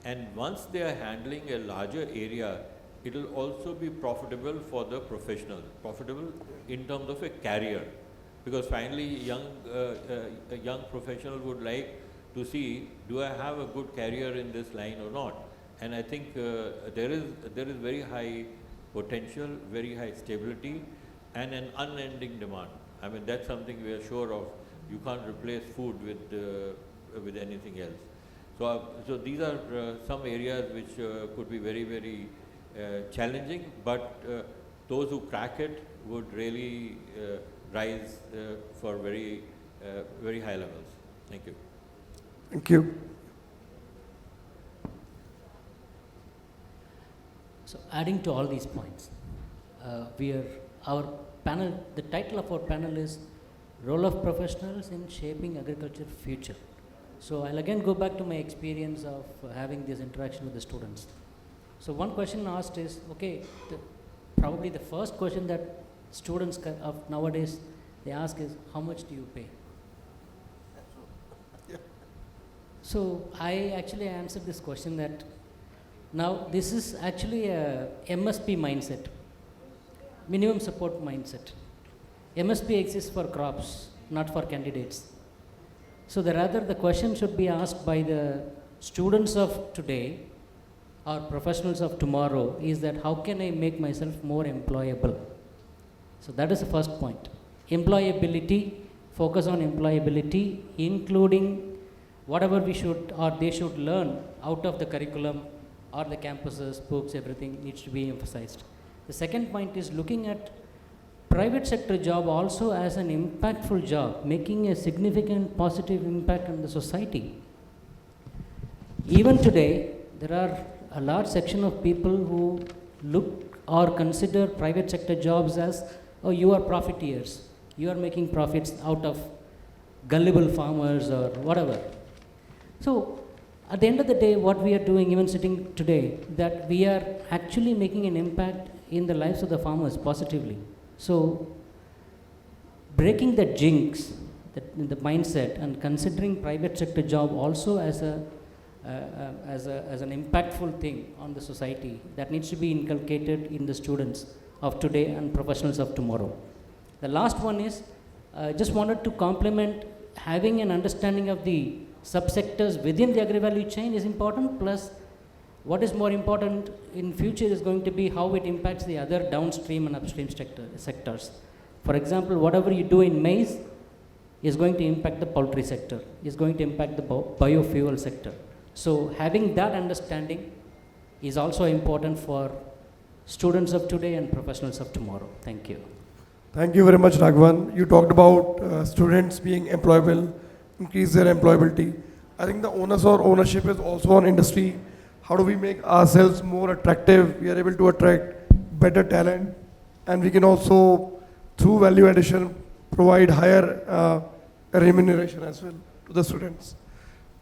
And once they are handling a larger area, it will also be profitable for the professional, profitable in terms of a career. Because finally, a young professional would like to see, do I have a good career in this line or not? And I think there is very high potential, very high stability, and an unending demand. I mean, that's something we are sure of. You can't replace food with anything else. So these are some areas which could be very, very challenging, but those who crack it would really rise for very, very high levels. Thank you. Thank you. So adding to all these points, our panel, the title of our panel is Role of Professionals in Shaping Agriculture Future. So I'll again go back to my experience of having this interaction with the students. So one question asked is, okay, probably the first question that students of nowadays, they ask is, how much do you pay? So I actually answered this question that now this is actually a MSP mindset, minimum support mindset. MSP exists for crops, not for candidates. So the question should be asked by the students of today or professionals of tomorrow is that how can I make myself more employable? So that is the first point. Employability, focus on employability, including whatever we should or they should learn out of the curriculum or the campuses, books, everything needs to be emphasized. The second point is looking at private sector job also as an impactful job, making a significant positive impact on the society. Even today, there are a large section of people who look or consider private sector jobs as, oh, you are profiteers. You are making profits out of gullible farmers or whatever. So at the end of the day, what we are doing, even sitting today, that we are actually making an impact in the lives of the farmers positively. So breaking the jinx, the mindset, and considering private sector job also as an impactful thing on the society, that needs to be inculcated in the students of today and professionals of tomorrow. The last one is, just wanted to complement having an understanding of the subsectors within the agri-value chain is important, plus what is more important in future is going to be how it impacts the other downstream and upstream sectors. For example, whatever you do in maize is going to impact the poultry sector, is going to impact the biofuel sector. So having that understanding is also important for students of today and professionals of tomorrow. Thank you. Thank you very much, Raghavan. You talked about students being employable, increase their employability. I think the onus or ownership is also on industry. How do we make ourselves more attractive? We are able to attract better talent, and we can also, through value addition, provide higher remuneration as well to the students.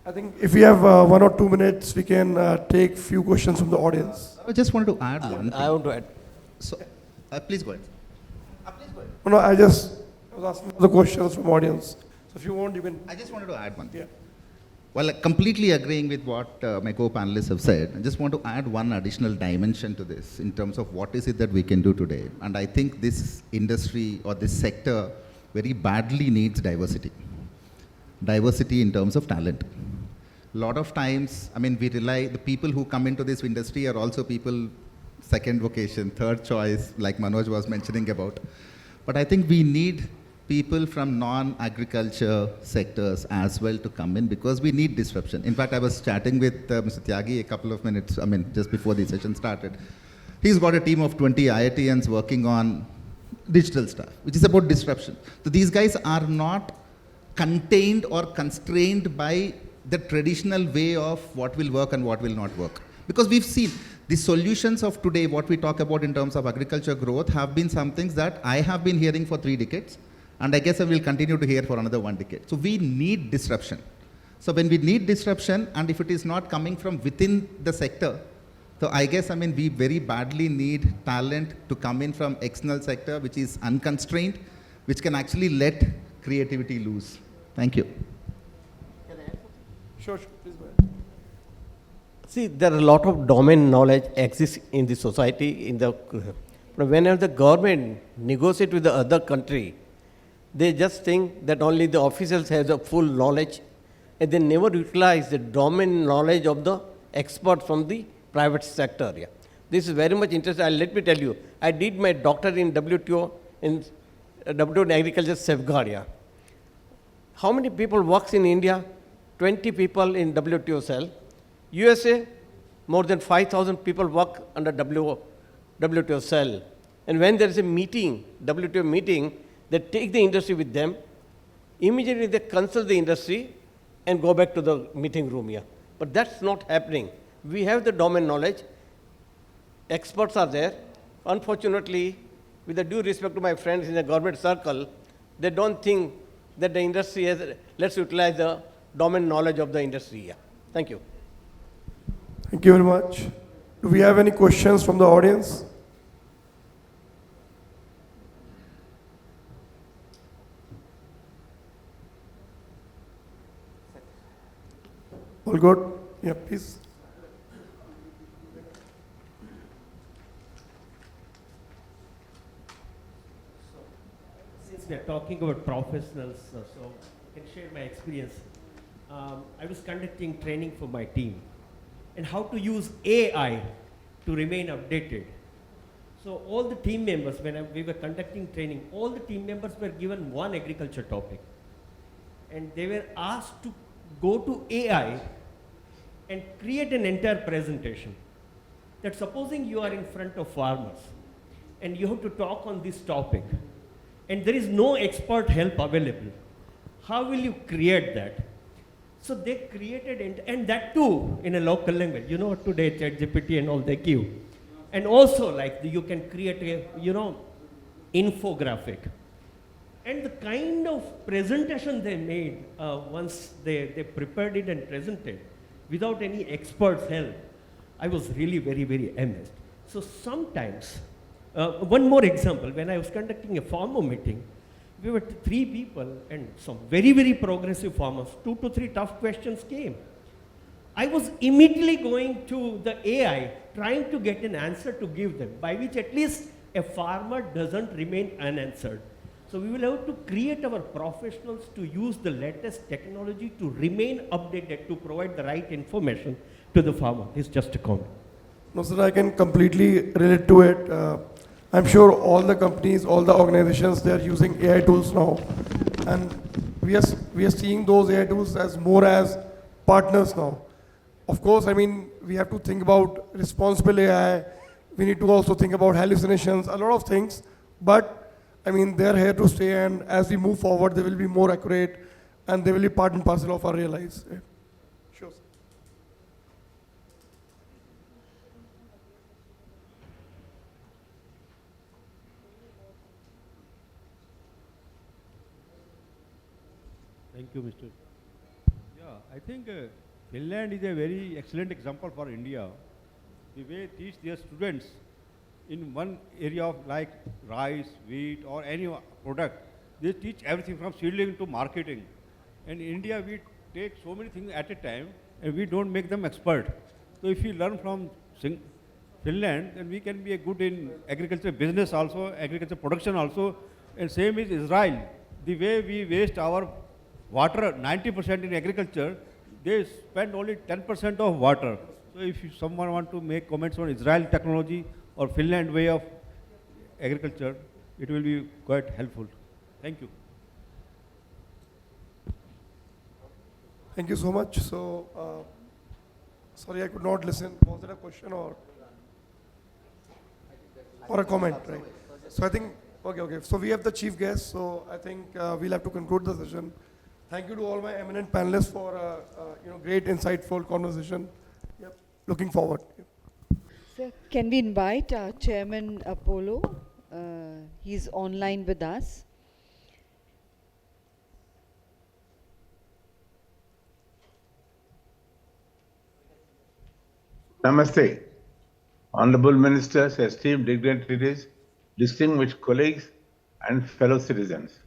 I think if we have 1 or 2 minutes, we can take few questions from the audience. I just wanted to add one I thing. want to add. So, please go ahead. No, I was asking for the questions from audience. So if you want, you can. I just wanted to add one thing. Yeah. Well, completely agreeing with what my co-panelists have said, I just want to add one additional dimension to this in terms of what is it that we can do today. And I think this industry or this sector very badly needs diversity. Diversity in terms of talent. A lot of times, I mean, the people who come into this industry are also people, second vocation, third choice, like Manoj was mentioning about. But I think we need people from non-agriculture sectors as well to come in because we need disruption. In fact, I was chatting with Mr. Tyagi a couple of minutes, just before the session started. He's got a team of 20 IITians working on digital stuff, which is about disruption. So these guys are not contained or constrained by the traditional way of what will work and what will not work. Because we've seen the solutions of today, what we talk about in terms of agriculture growth, have been some things that I have been hearing for 3 decades. And I guess I will continue to hear for another 1 decade. So we need disruption. So when we need disruption, and if it is not coming from within the sector, so I guess, we very badly need talent to come in from external sector, which is unconstrained, which can actually let creativity loose. Thank you. Sure, please go ahead. See, there are a lot of domain knowledge exists in the society. Whenever the government negotiates with the other country, they just think that only the officials have the full knowledge, and they never utilize the domain knowledge of the experts from the private sector. Yeah. This is very much interesting. Let me tell you, I did my doctorate in WTO in agriculture safeguard. Yeah. How many people works in India? 20 people in WTO cell. USA, more than 5,000 people work under WTO cell. And when there is a meeting, WTO meeting, they take the industry with them. Immediately they consult the industry and go back to the meeting room here. But that's not happening. We have the domain knowledge. Experts are there. Unfortunately, with the due respect to my friends in the government circle, they don't think that the industry has, let's utilize the domain knowledge of the industry here. Thank you. Thank you very much. Do we have any questions from the audience? All good? Yeah, please. Since we are talking about professionals, so I can share my experience. I was conducting training for my team and how to use AI to remain updated. So all the team members, when we were conducting training, all the team members were given one agriculture topic. And they were asked to go to AI and create an entire presentation. That supposing you are in front of farmers and you have to talk on this topic and there is no expert help available, how will you create that? So they created, and that too in a local language. You know, today ChatGPT and all they give. And also like you can create a, infographic. And the kind of presentation they made once they prepared it and presented without any expert's help, I was really very, very amazed. So sometimes, one more example, when I was conducting a farmer meeting, we were 3 people and some very, very progressive farmers, 2 to 3 tough questions came. I was immediately going to the AI, trying to get an answer to give them, by which at least a farmer doesn't remain unanswered. So we will have to create our professionals to use the latest technology to remain updated, to provide the right information to the farmer. It's just a comment. No, sir, I can completely relate to it. I'm sure all the companies, all the organizations, they are using AI tools now. And we are seeing those AI tools as more as partners now. Of course, we have to think about responsible AI. We need to also think about hallucinations, a lot of things. But they're here to stay, and as we move forward, they will be more accurate, and they will be part and parcel of our real lives. Yeah. Sure. Thank you, Mr. Yeah, I think Finland is a very excellent example for India. The way they teach their students in one area of like rice, wheat, or any product, they teach everything from seedling to marketing. And in India, we take so many things at a time, and we don't make them expert. So if we learn from Finland, then we can be a good in agriculture business also, agriculture production also, and same is Israel. The way we waste our water, 90% in agriculture, they spend only 10% of water. So if someone want to make comments on Israel technology or Finland way of agriculture, it will be quite helpful. Thank you. Thank you so much. So, sorry, I could not listen. Was it a question or a comment, right? So I think, okay. So we have the chief guest. So I think we'll have to conclude the session. Thank you to all my eminent panelists for great, insightful conversation. Yep. Looking forward. Yep. Sir, can we invite our Chairman Apollo? He's online with us. Namaste. Honorable Ministers, esteemed dignitaries, distinguished colleagues, and fellow citizens.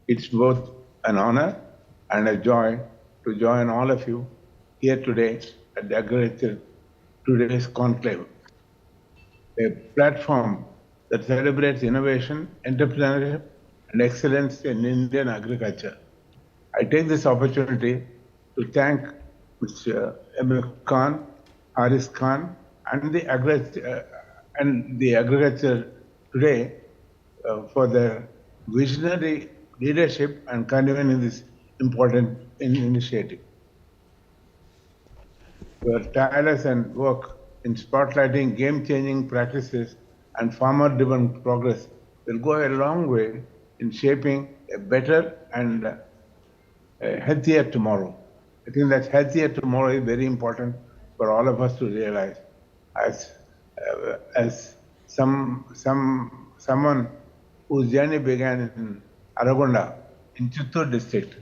It's both an honor and a joy to join all of you here today at the Agriculture Today's Conclave, a platform that celebrates innovation, entrepreneurship, and excellence in Indian agriculture. I take this opportunity to thank Mr. Emil Khan, Haris Khan, and the Agriculture Today for their visionary leadership and continuing this important initiative. Your tireless and work in spotlighting game-changing practices and farmer-driven progress will go a long way in shaping a better and a healthier tomorrow. I think that healthier tomorrow is very important for all of us to realize. As someone whose journey began in Aragonda, in Chittoor district.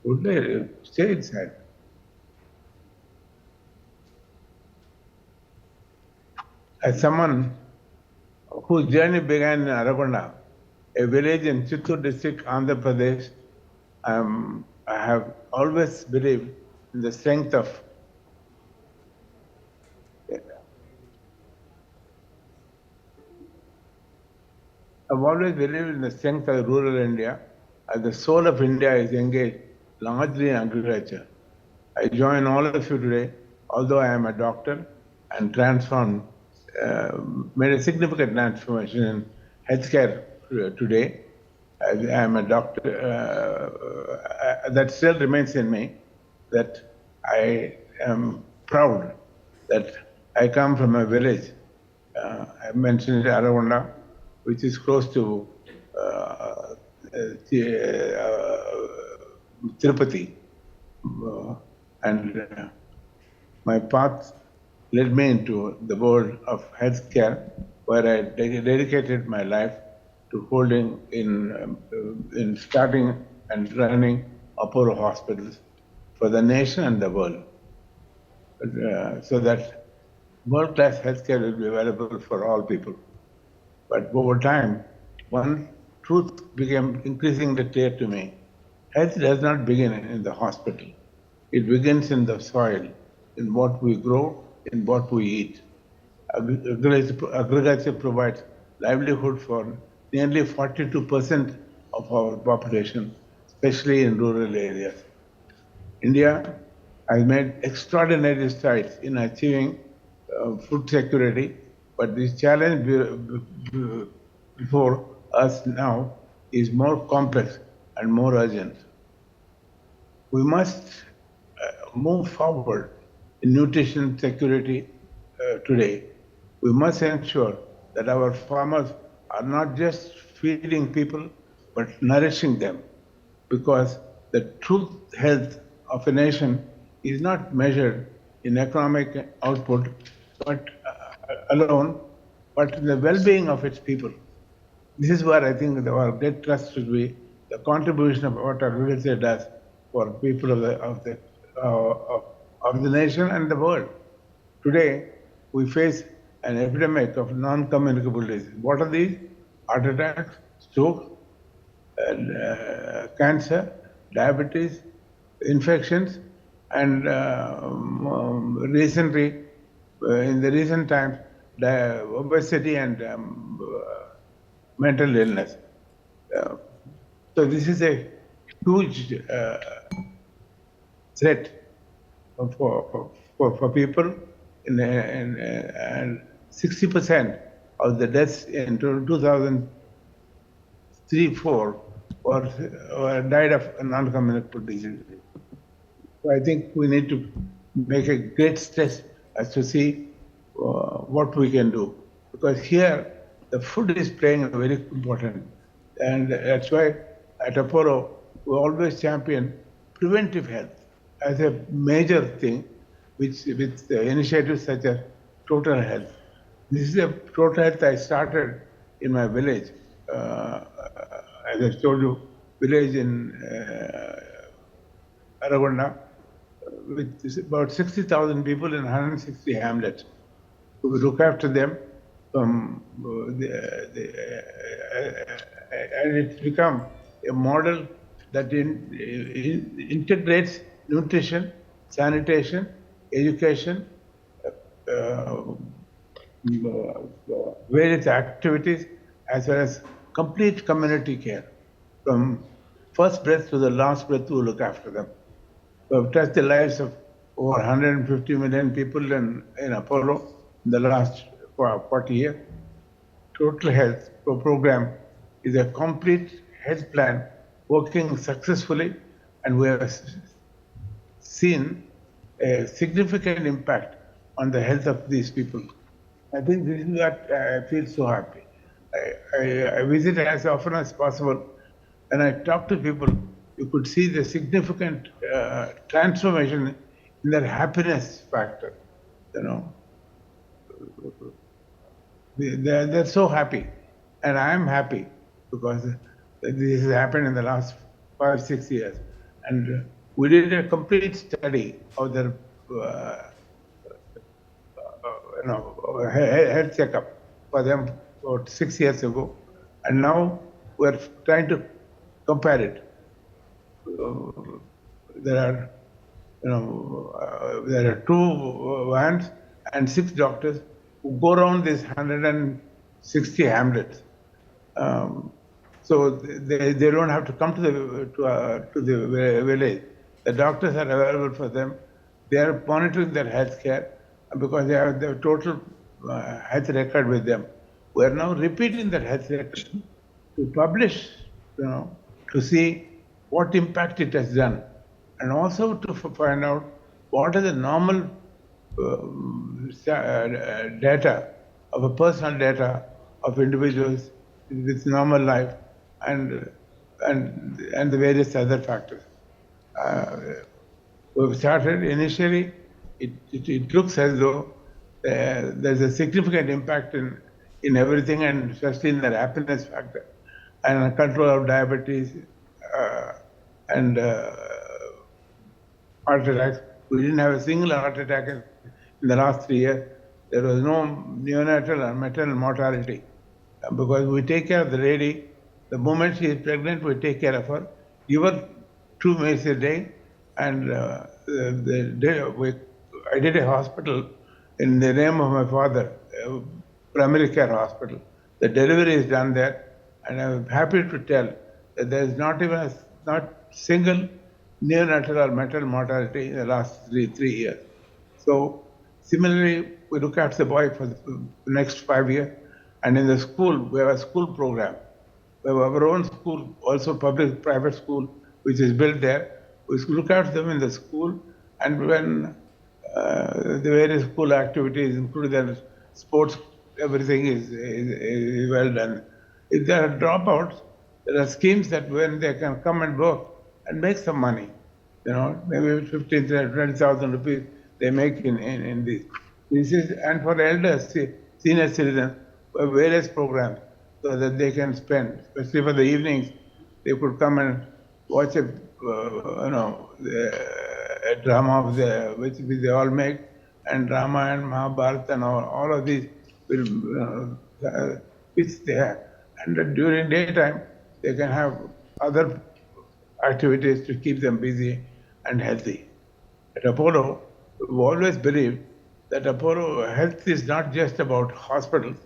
Would they stay inside? As someone whose journey began in Aragonda, a village in Chittoor district, Andhra Pradesh, I have always believed in the strength of rural India, as the soul of India is engaged largely in agriculture. I join all of you today, although I am a doctor and made a significant transformation in healthcare today. I am a doctor, that still remains in me, that I am proud that I come from a village, I mentioned Aragonda, which is close to Tirupati. And my path led me into the world of healthcare, where I dedicated my life to holding in starting and running Apollo hospitals for the nation and the world, so that world-class healthcare will be available for all people. But over time, one truth became increasingly clear to me. Health does not begin in the hospital. It begins in the soil, in what we grow, in what we eat. Agriculture provides livelihood for nearly 42% of our population, especially in rural areas. India has made extraordinary strides in achieving food security, but this challenge before us now is more complex and more urgent. We must move forward in nutrition security today. We must ensure that our farmers are not just feeding people, but nourishing them, because the true health of a nation is not measured in economic output, but alone, but in the well-being of its people. This is where I think our great trust should be the contribution of what our literature does for people of the nation and the world. Today, we face an epidemic of non-communicable diseases. What are these? Heart attacks, stroke, cancer, diabetes, infections, and recently, in the recent times, obesity and mental illness. So this is a huge threat for people, and 60% of the deaths in 2003-4 died of non-communicable disease. So I think we need to make a great stress as to see what we can do, because here the food is playing a very important, and that's why at Apollo we always champion preventive health as a major thing, with initiatives such as total health. This is a total health I started in my village, as I told you, village in Aragonda, with about 60,000 people in 160 hamlets. We look after them from and it's become a model that integrates nutrition, sanitation, education, various activities, as well as complete community care. From first breath to the last breath, we look after them. We have touched the lives of over 150 million people in Apollo in the last 40 years. Total Health program is a complete health plan working successfully, and we have seen a significant impact on the health of these people. I think this is what I feel so happy. I visit as often as possible, and I talk to people. You could see the significant transformation in their happiness factor. You know, they're so happy, and I am happy because this has happened in the last 5-6 years, and we did a complete study of their health checkup for them about 6 years ago, and now we're trying to compare it. There are 2 vans and 6 doctors who go around these 160 hamlets. So they don't have to come to the village. The doctors are available for them. They are monitoring their health care because they have the total health record with them. We are now repeating that health record to publish, to see what impact it has done, and also to find out what are the normal data of a personal data of individuals with normal life, and the various other factors. We've started initially. It looks as though there's a significant impact in everything, and especially in the happiness factor and control of diabetes and heart attacks. We didn't have a single heart attack in the last 3 years. There was no neonatal or maternal mortality because we take care of the lady. The moment she is pregnant, we take care of her, give her 2 meals a day, and I did a hospital in the name of my father, primary care hospital. The delivery is done there, and I'm happy to tell that there is not even not single neonatal or maternal mortality in the last three years. So similarly, we look after the boy for the next 5 years, and in the school, we have a school program. We have our own school, also public-private school, which is built there. We look after them in the school, and when the various school activities, including their sports, everything is well done. If there are dropouts, there are schemes that when they can come and work and make some money, maybe 15,000, 20,000 rupees they make in this. This is, and for elders, senior citizens, various programs so that they can spend, especially for the evenings, they could come and watch a drama of which they all make, and Rama and Mahabharata and all of these will which they have. And during daytime, they can have other activities to keep them busy and healthy. At Apollo, we've always believed that Apollo health is not just about hospitals,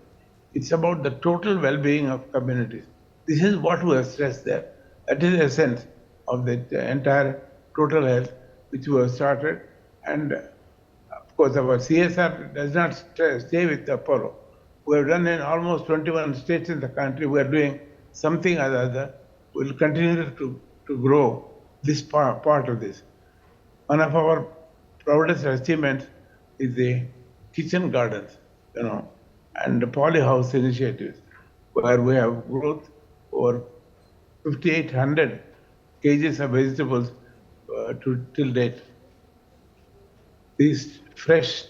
it's about the total well-being of communities. This is what we have stressed there. That is the essence of the entire total health which we have started. And of course, our CSR does not stay with Apollo. We have done in almost 21 states in the country. We are doing something or other. We will continue to grow this part of this. One of our proudest achievements is the kitchen gardens, and the polyhouse initiatives, where we have growth over 5,800 kgs of vegetables till date. These fresh,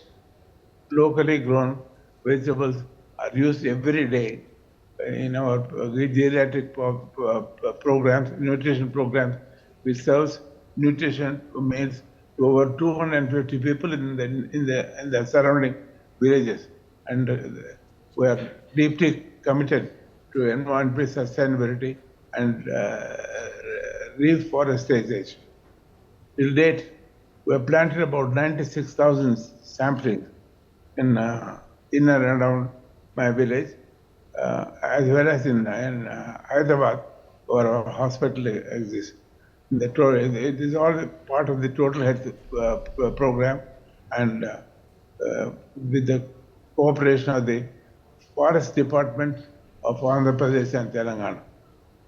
locally grown vegetables are used every day in our geriatric programs, nutrition programs, which serves nutrition meals to over 250 people in the surrounding villages, and we are deeply committed to environmental sustainability and reforestation. Till date, we have planted about 96,000 saplings in and around my village, as well as in Hyderabad, where our hospital exists. It is all part of the total health program, and with the cooperation of the forest department of Andhra Pradesh and Telangana.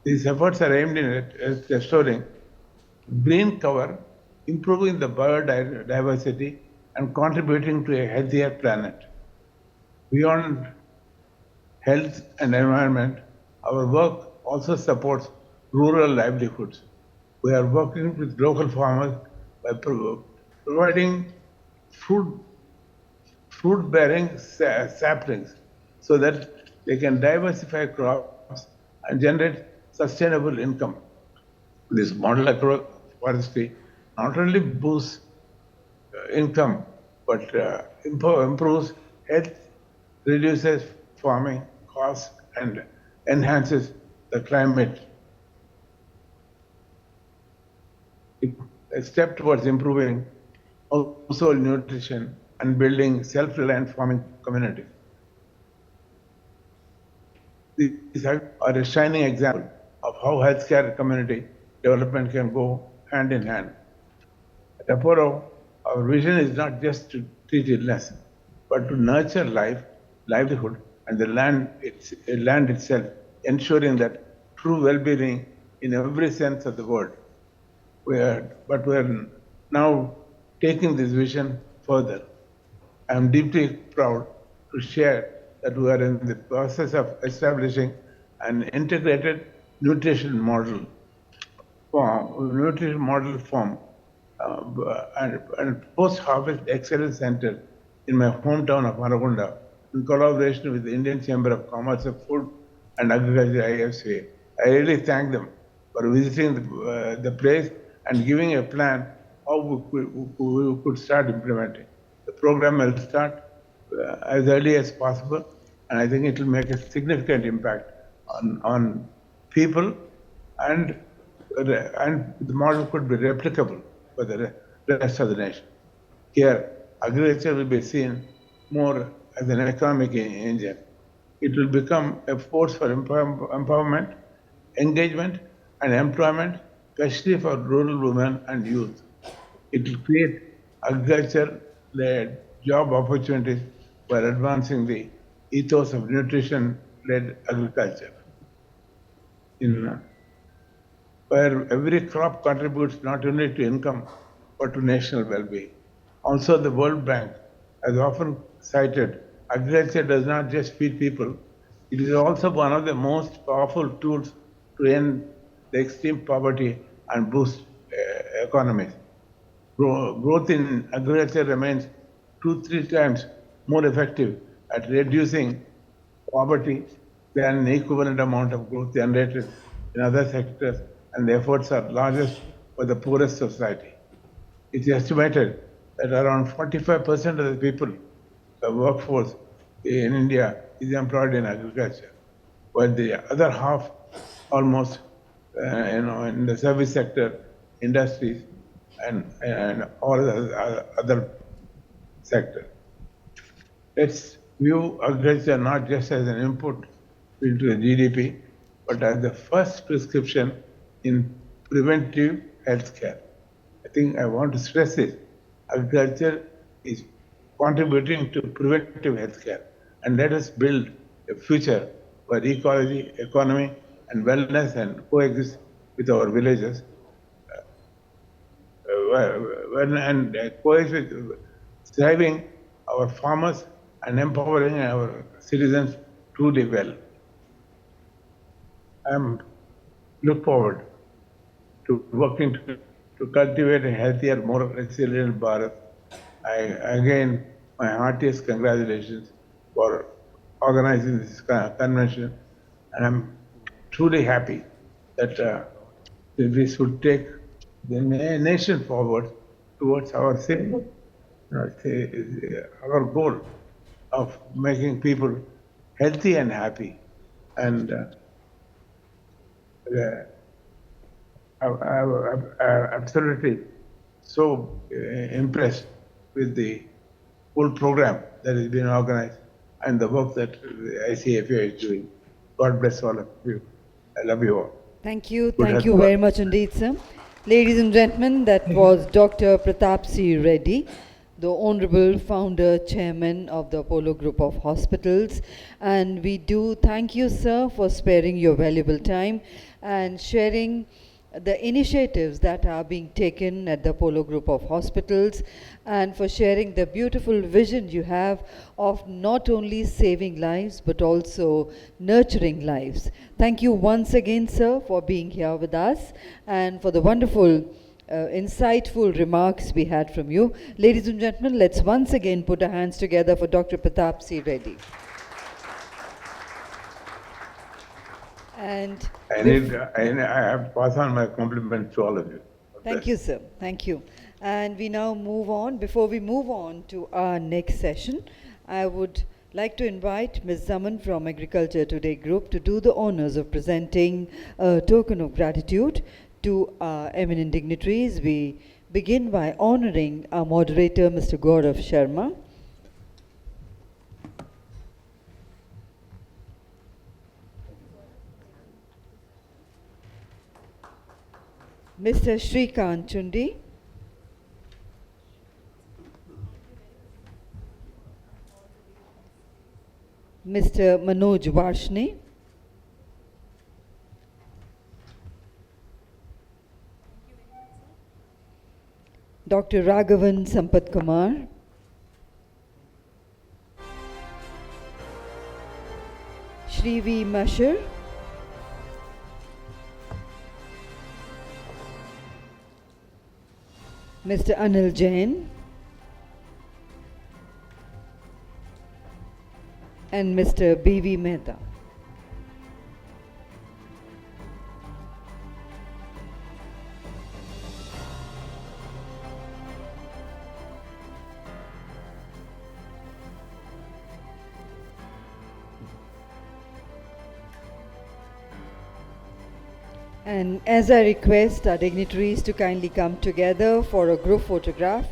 These efforts are aimed at restoring green cover, improving the biodiversity, and contributing to a healthier planet. Beyond health and environment, our work also supports rural livelihoods. We are working with local farmers by providing fruit-bearing saplings so that they can diversify crops and generate sustainable income. This model agroforestry not only boosts income, but improves health, reduces farming costs, and enhances the climate. A step towards improving household nutrition and building self-reliant farming communities. These are a shining example of how healthcare community development can go hand in hand. At Apollo, our vision is not just to treat illness, but to nurture life, livelihood, and the land itself, ensuring that true well-being in every sense of the word. But we are now taking this vision further. I am deeply proud to share that we are in the process of establishing an integrated nutrition model form and post-harvest excellence center in my hometown of Maragunda in collaboration with the Indian Chamber of Commerce of Food and Agriculture IFCA. I really thank them for visiting the place and giving a plan how we could start implementing. The program will start as early as possible, and I think it will make a significant impact on people, and the model could be replicable for the rest of the nation. Here, agriculture will be seen more as an economic engine. It will become a force for empowerment, engagement, and employment, especially for rural women and youth. It will create agriculture-led job opportunities while advancing the ethos of nutrition-led agriculture. Where every crop contributes not only to income but to national well-being. Also, the World Bank has often cited agriculture does not just feed people, it is also one of the most powerful tools to end the extreme poverty and boost economies. Growth in agriculture remains 2-3 times more effective at reducing poverty than an equivalent amount of growth generated in other sectors, and the efforts are largest for the poorest society. It's estimated that around 45% of the people, the workforce in India, is employed in agriculture, while the other half, almost, in the service sector, industries, and all the other sectors. Let's view agriculture not just as an input into the GDP, but as the first prescription in preventive healthcare. I think I want to stress this. Agriculture is contributing to preventive healthcare, and let us build a future where ecology, economy, and wellness and coexist with our villages, and coexist with thriving our farmers and empowering our citizens truly well. I look forward to working to cultivate a healthier, more resilient Bharat. Again, my heartiest congratulations for organizing this convention, and I'm truly happy that we should take the nation forward towards our same, our goal of making people healthy and happy. And I'm absolutely so impressed with the whole program that has been organized and the work that the ICFA is doing. God bless all of you. I love you all. Thank you. Good Thank you health. very much indeed, sir. Ladies and gentlemen, that was Dr. Pratap C. Reddy, the Honorable Founder Chairman of the Apollo Group of Hospitals. And we do thank you, sir, for sparing your valuable time and sharing the initiatives that are being taken at the Apollo Group of Hospitals, and for sharing the beautiful vision you have of not only saving lives but also nurturing lives. Thank you once again, sir, for being here with us and for the wonderful insightful remarks we had from you. Ladies and gentlemen, let's once again put our hands together for Dr. Pratap C. Reddy. And I pass on my compliments to all of you. thank you, sir. Thank you. And we now move on. Before we move on to our next session, I would like to invite Ms. Zaman from Agriculture Today Group to do the honors of presenting a token of gratitude to our eminent dignitaries. We begin by honoring our moderator, Mr. Gaurav Sharma. Mr. Shrikant Chundi. Mr. Manoj Varshne. Dr. Raghavan Sampat Kumar. Shri V. Mashar. Mr. Anil Jain. And Mr. B.V. Mehta. And as I request our dignitaries to kindly come together for a group photograph,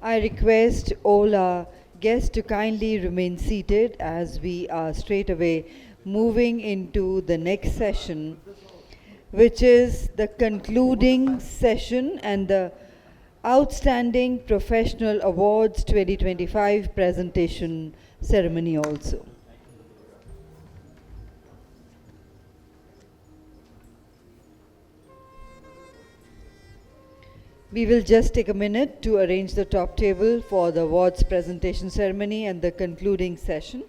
I request all our guests to kindly remain seated as we are straight away moving into the next session, which is the concluding session and the Outstanding Professional Awards 2025 presentation ceremony also. We will just take a minute to arrange the top table for the awards presentation ceremony and the concluding session,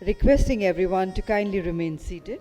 requesting everyone to kindly remain seated.